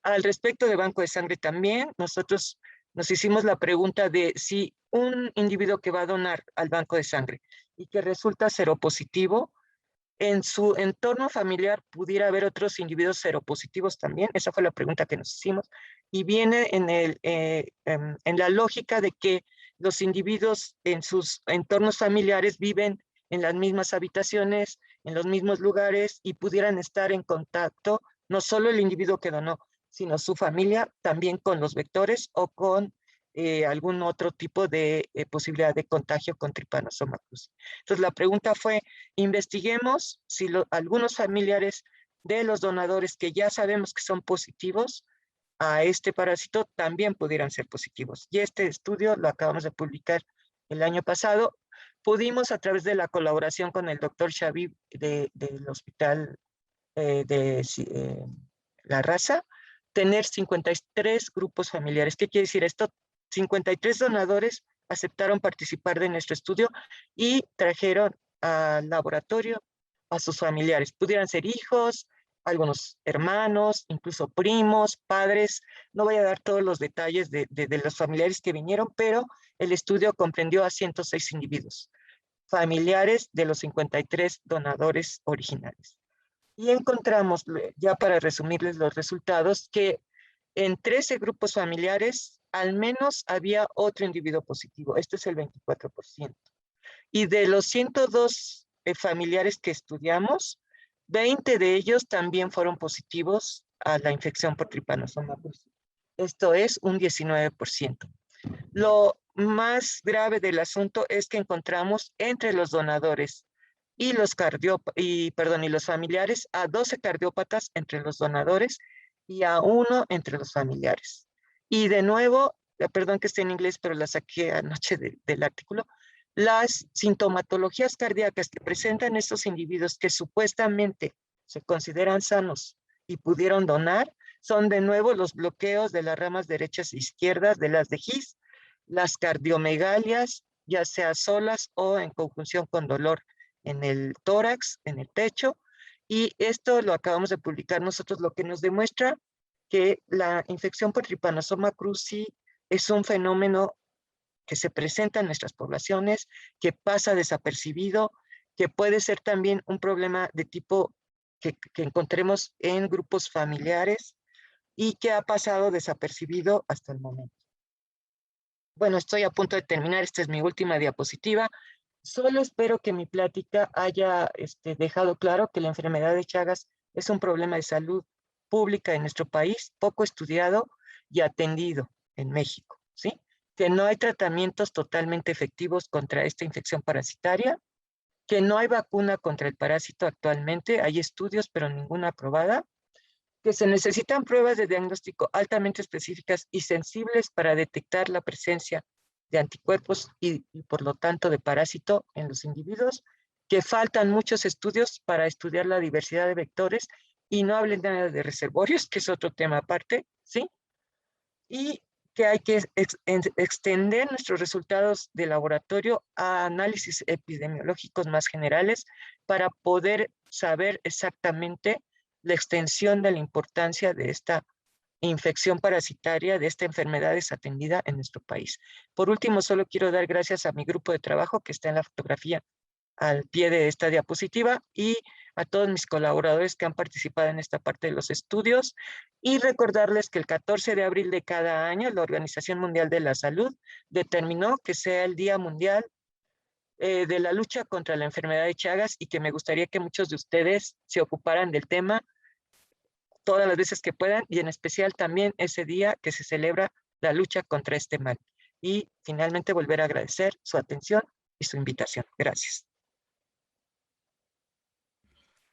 Al respecto de banco de sangre también, nosotros nos hicimos la pregunta de si un individuo que va a donar al banco de sangre y que resulta seropositivo, en su entorno familiar pudiera haber otros individuos seropositivos también. Esa fue la pregunta que nos hicimos. Y viene en la lógica de que los individuos en sus entornos familiares viven en las mismas habitaciones, en los mismos lugares y pudieran estar en contacto, no solo el individuo que donó, sino su familia también con los vectores o con algún otro tipo de posibilidad de contagio con Trypanosoma cruzi. Entonces la pregunta fue, investiguemos si algunos familiares de los donadores que ya sabemos que son positivos a este parásito también pudieran ser positivos. Y este estudio lo acabamos de publicar el año pasado. Pudimos, a través de la colaboración con el doctor Xavi del Hospital La Raza, tener 53 grupos familiares. ¿Qué quiere decir esto? 53 donadores aceptaron participar de nuestro estudio y trajeron al laboratorio a sus familiares. Pudieran ser hijos, algunos hermanos, incluso primos, padres. No voy a dar todos los detalles de los familiares que vinieron, pero el estudio comprendió a 106 individuos, familiares de los 53 donadores originales. Y encontramos, ya para resumirles los resultados, que en 13 grupos familiares al menos había otro individuo positivo. Este es el 24%. Y de los 102 familiares que estudiamos, 20 de ellos también fueron positivos a la infección por Trypanosoma cruzi. Esto es un 19%. Lo más grave del asunto es que encontramos entre los donadores y los familiares a 12 cardiópatas entre los donadores y a 1 entre los familiares. Y de nuevo, perdón que esté en inglés, pero la saqué anoche del artículo, las sintomatologías cardíacas que presentan estos individuos que supuestamente se consideran sanos y pudieron donar, son de nuevo los bloqueos de las ramas derechas e izquierdas de las de His, las cardiomegalias, ya sea solas o en conjunción con dolor en el tórax, en el pecho, y esto lo acabamos de publicar nosotros, lo que nos demuestra que la infección por Trypanosoma cruzi es un fenómeno que se presenta en nuestras poblaciones, que pasa desapercibido, que puede ser también un problema de tipo que encontremos en grupos familiares y que ha pasado desapercibido hasta el momento. Bueno, estoy a punto de terminar, esta es mi última diapositiva. Solo espero que mi plática haya dejado claro que la enfermedad de Chagas es un problema de salud pública en nuestro país, poco estudiado y atendido en México, ¿sí? Que no hay tratamientos totalmente efectivos contra esta infección parasitaria, que no hay vacuna contra el parásito actualmente, hay estudios pero ninguna aprobada, que se necesitan pruebas de diagnóstico altamente específicas y sensibles para detectar la presencia de anticuerpos y por lo tanto de parásito en los individuos, que faltan muchos estudios para estudiar la diversidad de vectores y no hablen nada de reservorios, que es otro tema aparte, ¿sí? Y que hay que extender nuestros resultados de laboratorio a análisis epidemiológicos más generales para poder saber exactamente la extensión de la importancia de esta infección parasitaria, de esta enfermedad desatendida en nuestro país. Por último, solo quiero dar gracias a mi grupo de trabajo que está en la fotografía al pie de esta diapositiva y a todos mis colaboradores que han participado en esta parte de los estudios y recordarles que el 14 de abril de cada año la Organización Mundial de la Salud determinó que sea el Día Mundial de la lucha contra la enfermedad de Chagas y que me gustaría que muchos de ustedes se ocuparan del tema todas las veces que puedan y en especial también ese día que se celebra la lucha contra este mal. Y finalmente volver a agradecer su atención y su invitación. Gracias.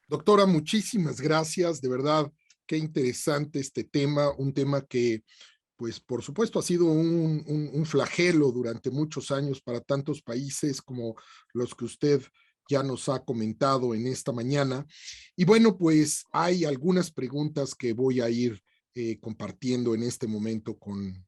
Doctora, muchísimas gracias. De verdad, qué interesante este tema, un tema que, pues, por supuesto, ha sido un flagelo durante muchos años para tantos países como los que usted ya nos ha comentado en esta mañana. Y bueno, pues hay algunas preguntas que voy a ir compartiendo en este momento con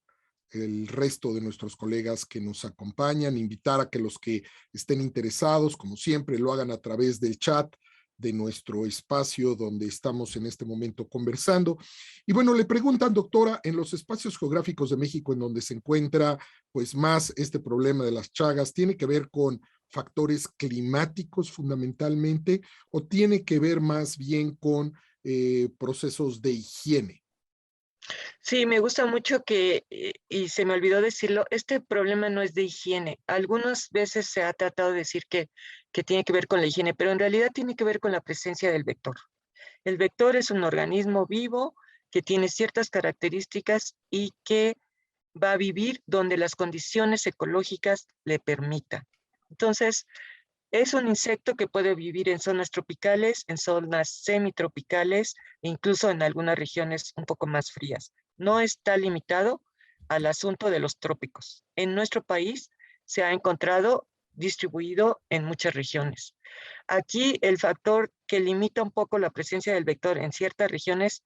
el resto de nuestros colegas que nos acompañan, invitar a que los que estén interesados, como siempre, lo hagan a través del chat de nuestro espacio donde estamos en este momento conversando. Y bueno, le preguntan, doctora, en los espacios geográficos de México en donde se encuentra pues más este problema de las chagas, ¿tiene que ver con factores climáticos fundamentalmente o tiene que ver más bien con procesos de higiene? Sí, me gusta mucho que, y se me olvidó decirlo, este problema no es de higiene. Algunas veces se ha tratado de decir que tiene que ver con la higiene, pero en realidad tiene que ver con la presencia del vector. El vector es un organismo vivo que tiene ciertas características y que va a vivir donde las condiciones ecológicas le permitan. Entonces, es un insecto que puede vivir en zonas tropicales, en zonas semitropicales e incluso en algunas regiones un poco más frías. No está limitado al asunto de los trópicos. En nuestro país se ha encontrado distribuido en muchas regiones. Aquí el factor que limita un poco la presencia del vector en ciertas regiones,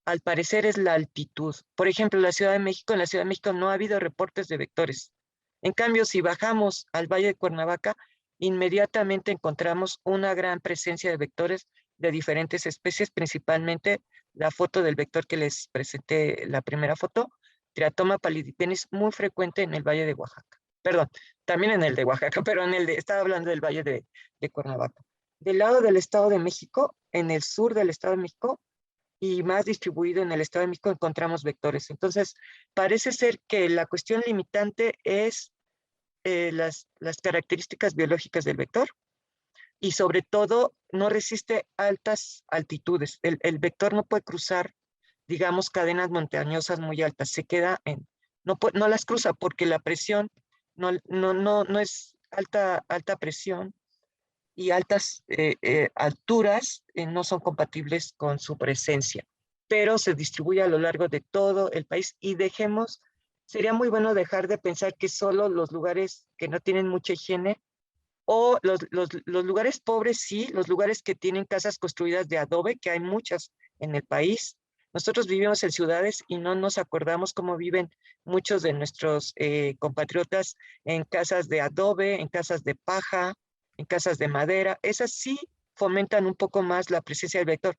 al parecer, es la altitud. Por ejemplo, en la Ciudad de México no ha habido reportes de vectores. En cambio, si bajamos al Valle de Cuernavaca, inmediatamente encontramos una gran presencia de vectores de diferentes especies, principalmente la foto del vector que les presenté, la primera foto, Triatoma pallidipenis, muy frecuente en el Valle de Oaxaca. Perdón, también en el de Oaxaca, pero estaba hablando del Valle de Cuernavaca. Del lado del Estado de México, en el sur del Estado de México, y más distribuido en el Estado de México, encontramos vectores. Entonces, parece ser que la cuestión limitante es las características biológicas del vector y sobre todo no resiste altas altitudes. El vector no puede cruzar, digamos, cadenas montañosas muy altas, se queda no las cruza porque la presión no es alta presión y altas alturas no son compatibles con su presencia, pero se distribuye a lo largo de todo el país y sería muy bueno dejar de pensar que solo los lugares que no tienen mucha higiene o los lugares pobres, sí, los lugares que tienen casas construidas de adobe, que hay muchas en el país. Nosotros vivimos en ciudades y no nos acordamos cómo viven muchos de nuestros compatriotas en casas de adobe, en casas de paja, en casas de madera. Esas sí fomentan un poco más la presencia del vector,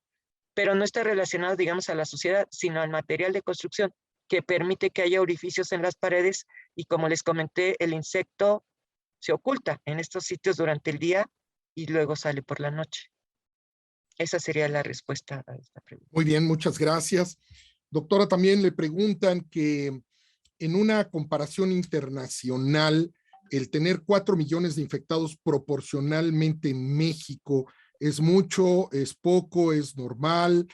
pero no está relacionado, digamos, a la sociedad, sino al material de construcción que permite que haya orificios en las paredes y, como les comenté, el insecto se oculta en estos sitios durante el día y luego sale por la noche. Esa sería la respuesta a esta pregunta. Muy bien, muchas gracias. Doctora, también le preguntan que en una comparación internacional, el tener 4 millones de infectados proporcionalmente en México, ¿es mucho, es poco, es normal?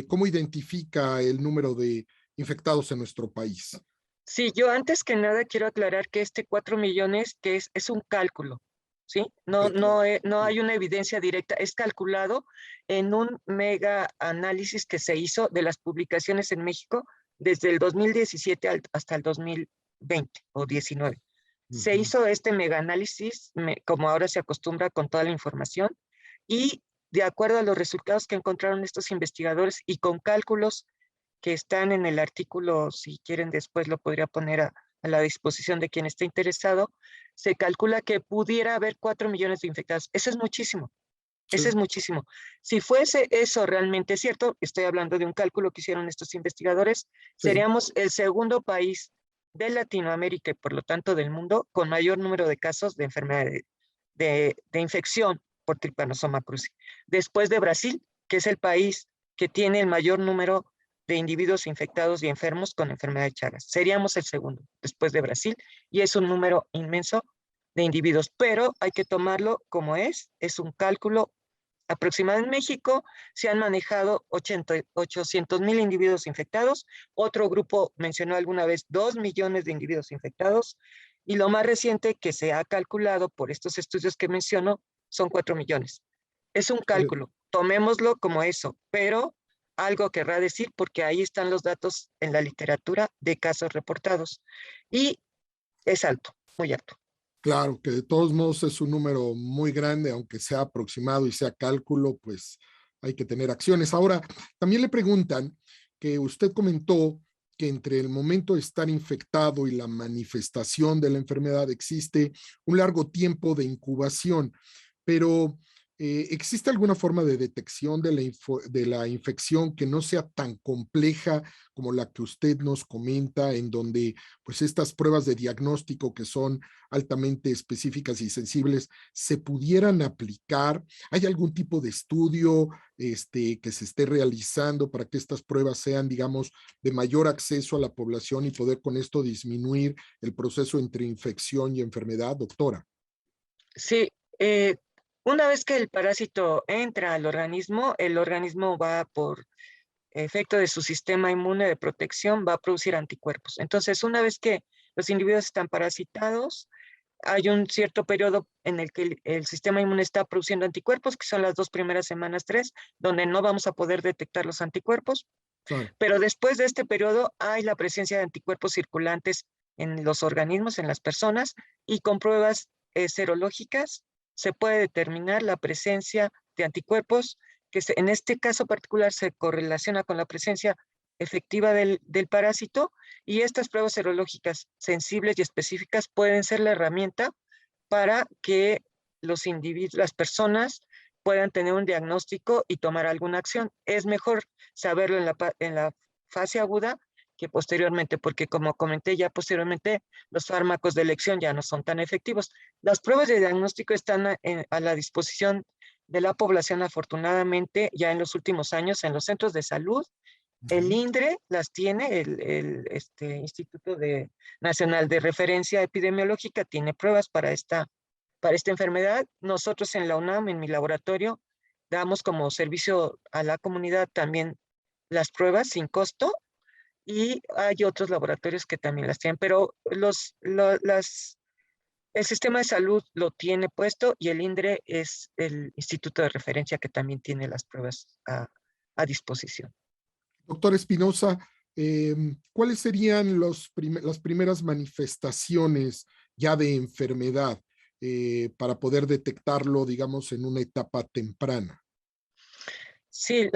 ¿Cómo identifica el número de infectados en nuestro país? Sí, yo antes que nada quiero aclarar que 4 millones que es un cálculo, ¿sí? No hay una evidencia directa, es calculado en un mega análisis que se hizo de las publicaciones en México desde el 2017 hasta el 2020 o 19. Se hizo este mega análisis, como ahora se acostumbra, con toda la información, y de acuerdo a los resultados que encontraron estos investigadores y con cálculos que están en el artículo, si quieren después lo podría poner a la disposición de quien esté interesado, se calcula que pudiera haber 4 millones de infectados. Eso es muchísimo. Sí. Eso es muchísimo. Si fuese eso realmente cierto, estoy hablando de un cálculo que hicieron estos investigadores, sí, seríamos el segundo país de Latinoamérica y por lo tanto del mundo con mayor número de casos de enfermedad de infección por Trypanosoma cruzi. Después de Brasil, que es el país que tiene el mayor número de individuos infectados y enfermos con enfermedad de Chagas. Seríamos el segundo después de Brasil y es un número inmenso de individuos, pero hay que tomarlo como es un cálculo aproximado. En México se han manejado 800,000 individuos infectados, otro grupo mencionó alguna vez 2 millones de individuos infectados y lo más reciente que se ha calculado por estos estudios que menciono son 4 millones. Es un cálculo, tomémoslo como eso, pero algo querrá decir porque ahí están los datos en la literatura de casos reportados y es alto, muy alto. Claro, que de todos modos es un número muy grande, aunque sea aproximado y sea cálculo, pues hay que tener acciones. Ahora, también le preguntan que usted comentó que entre el momento de estar infectado y la manifestación de la enfermedad existe un largo tiempo de incubación, pero ¿existe alguna forma de detección de la infección que no sea tan compleja como la que usted nos comenta, en donde pues estas pruebas de diagnóstico que son altamente específicas y sensibles se pudieran aplicar? ¿Hay algún tipo de estudio que se esté realizando para que estas pruebas sean, digamos, de mayor acceso a la población y poder con esto disminuir el proceso entre infección y enfermedad, doctora? Sí, una vez que el parásito entra al organismo, el organismo va por efecto de su sistema inmune de protección, va a producir anticuerpos. Entonces, una vez que los individuos están parasitados, hay un cierto periodo en el que el sistema inmune está produciendo anticuerpos, que son las 2 primeras semanas, 3, donde no vamos a poder detectar los anticuerpos. Claro. Pero después de este periodo hay la presencia de anticuerpos circulantes en los organismos, en las personas, y con pruebas serológicas se puede determinar la presencia de anticuerpos, que en este caso particular se correlaciona con la presencia efectiva del parásito, y estas pruebas serológicas sensibles y específicas pueden ser la herramienta para que los individuos, las personas puedan tener un diagnóstico y tomar alguna acción. Es mejor saberlo en la fase aguda que posteriormente, porque como comenté ya posteriormente, los fármacos de elección ya no son tan efectivos. Las pruebas de diagnóstico están a la disposición de la población, afortunadamente, ya en los últimos años en los centros de salud. El INDRE las tiene, el Instituto Nacional de Referencia Epidemiológica, tiene pruebas para esta enfermedad. Nosotros en la UNAM, en mi laboratorio, damos como servicio a la comunidad también las pruebas sin costo, y hay otros laboratorios que también las tienen, pero el sistema de salud lo tiene puesto, y el INDRE es el instituto de referencia que también tiene las pruebas a disposición. Doctor Espinosa, ¿cuáles serían las primeras manifestaciones ya de enfermedad para poder detectarlo, digamos, en una etapa temprana? Sí,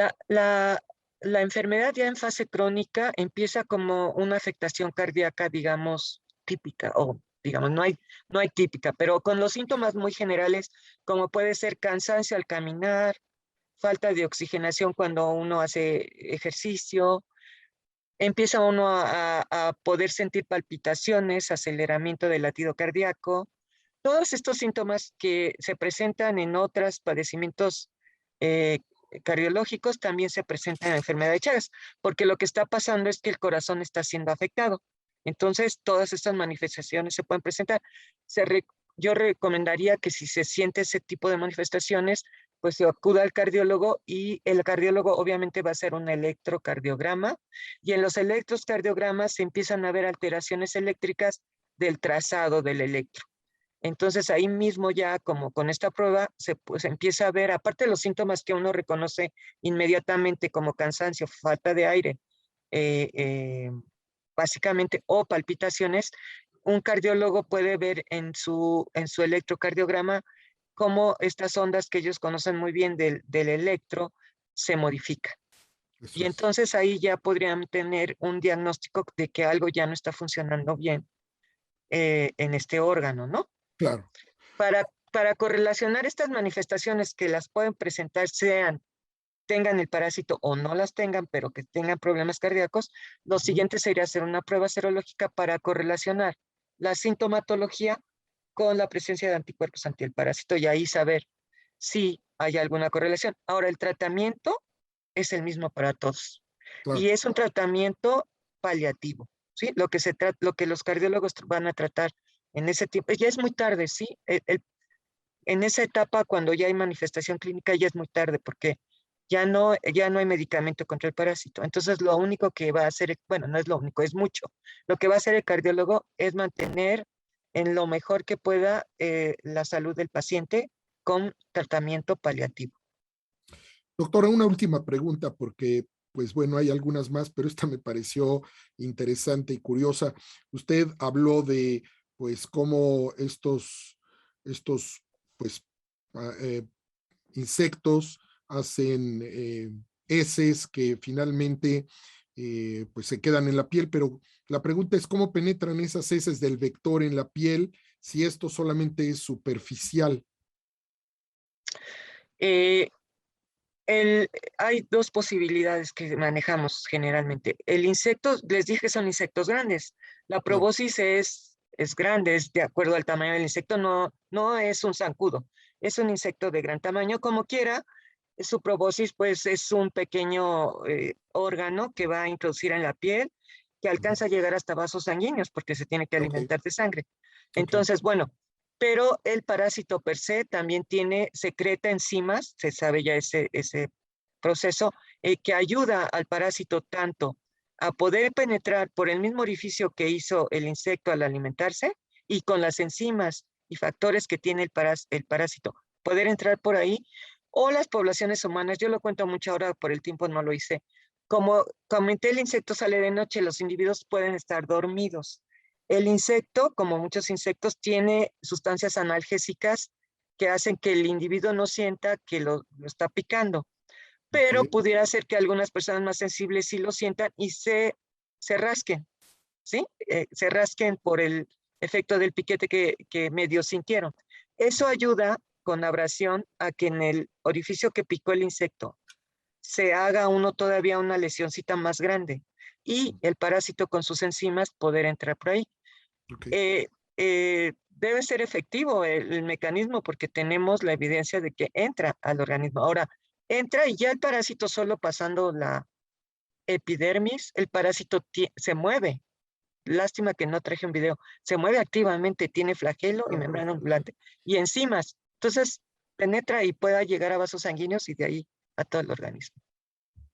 la enfermedad ya en fase crónica empieza como una afectación cardíaca, digamos, típica, o digamos, no hay típica, pero con los síntomas muy generales, como puede ser cansancio al caminar, falta de oxigenación cuando uno hace ejercicio, empieza uno a poder sentir palpitaciones, aceleramiento del latido cardíaco. Todos estos síntomas que se presentan en otros padecimientos cardiológicos también se presentan en la enfermedad de Chagas, porque lo que está pasando es que el corazón está siendo afectado. Entonces, todas estas manifestaciones se pueden presentar. Yo recomendaría que si se siente ese tipo de manifestaciones, pues se acuda al cardiólogo, y el cardiólogo obviamente va a hacer un electrocardiograma, y en los electrocardiogramas se empiezan a ver alteraciones eléctricas del trazado del electro. Entonces ahí mismo ya como con esta prueba se empieza a ver, aparte de los síntomas que uno reconoce inmediatamente como cansancio, falta de aire, básicamente, o palpitaciones, un cardiólogo puede ver en su electrocardiograma cómo estas ondas que ellos conocen muy bien del electro se modifican. Y entonces ahí ya podrían tener un diagnóstico de que algo ya no está funcionando bien en este órgano, ¿no? Claro. Para correlacionar estas manifestaciones que las pueden presentar, tengan el parásito o no las tengan, pero que tengan problemas cardíacos, lo siguiente sería hacer una prueba serológica para correlacionar la sintomatología con la presencia de anticuerpos ante el parásito, y ahí saber si hay alguna correlación. Ahora, el tratamiento es el mismo para todos. Claro. Y es un tratamiento paliativo, ¿sí? Lo que los cardiólogos van a tratar en ese tiempo, ya es muy tarde, ¿sí? En esa etapa, cuando ya hay manifestación clínica, ya es muy tarde, porque ya no hay medicamento contra el parásito. Entonces, lo único que va a hacer, bueno, no es lo único, es mucho. Lo que va a hacer el cardiólogo es mantener en lo mejor que pueda la salud del paciente con tratamiento paliativo. Doctora, una última pregunta, porque, pues bueno, hay algunas más, pero esta me pareció interesante y curiosa. Usted habló de pues cómo estos pues insectos hacen heces que finalmente pues se quedan en la piel, pero la pregunta es cómo penetran esas heces del vector en la piel si esto solamente es superficial. Hay dos posibilidades que manejamos generalmente. El insecto, les dije que son insectos grandes. La proboscis es grande, es de acuerdo al tamaño del insecto, no es un zancudo, es un insecto de gran tamaño. Como quiera, su proboscis pues es un pequeño órgano que va a introducir en la piel, que alcanza a llegar hasta vasos sanguíneos porque se tiene que alimentar de sangre. Entonces, bueno, pero el parásito per se también secreta enzimas, se sabe ya ese proceso, que ayuda al parásito tanto a poder penetrar por el mismo orificio que hizo el insecto al alimentarse y con las enzimas y factores que tiene el parásito, poder entrar por ahí, o las poblaciones humanas. Yo lo cuento mucho ahora, por el tiempo no lo hice. Como comenté, el insecto sale de noche, los individuos pueden estar dormidos. El insecto, como muchos insectos, tiene sustancias analgésicas que hacen que el individuo no sienta que lo está picando, pero pudiera ser que algunas personas más sensibles sí lo sientan y se rasquen, ¿sí? Se rasquen por el efecto del piquete que medio sintieron. Eso ayuda con abrasión a que en el orificio que picó el insecto se haga todavía una lesioncita más grande y el parásito con sus enzimas poder entrar por ahí. Debe ser efectivo el mecanismo porque tenemos la evidencia de que entra al organismo. Ahora, entra y ya el parásito solo pasando la epidermis, el parásito se mueve. Lástima que no traje un video. Se mueve activamente, tiene flagelo y membrana ondulante y enzimas. Entonces, penetra y pueda llegar a vasos sanguíneos y de ahí a todo el organismo.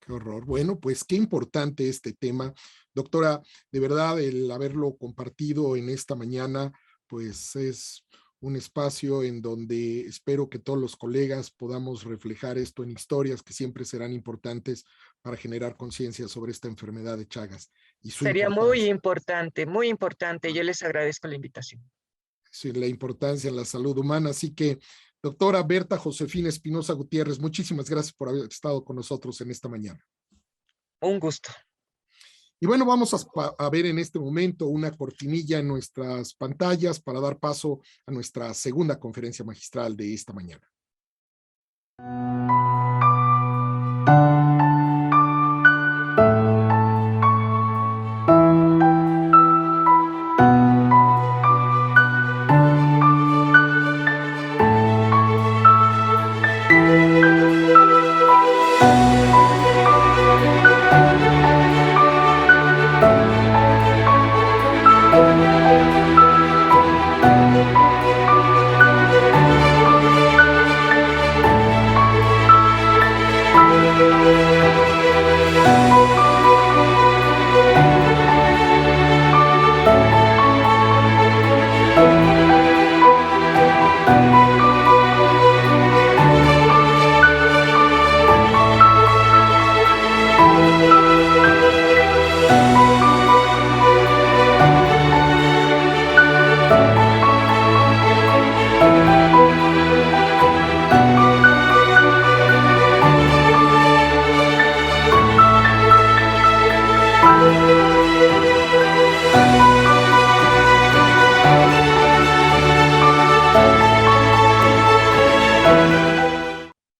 Qué horror. Bueno, pues qué importante este tema. Doctora, de verdad, el haberlo compartido en esta mañana, pues es un espacio en donde espero que todos los colegas podamos reflejar esto en historias que siempre serán importantes para generar conciencia sobre esta enfermedad de Chagas. Y sería muy importante, muy importante. Yo les agradezco la invitación. Sí, la importancia en la salud humana. Así que, doctora Berta Josefina Espinosa Gutiérrez, muchísimas gracias por haber estado con nosotros en esta mañana. Un gusto. Y bueno, vamos a ver en este momento una cortinilla en nuestras pantallas para dar paso a nuestra segunda conferencia magistral de esta mañana.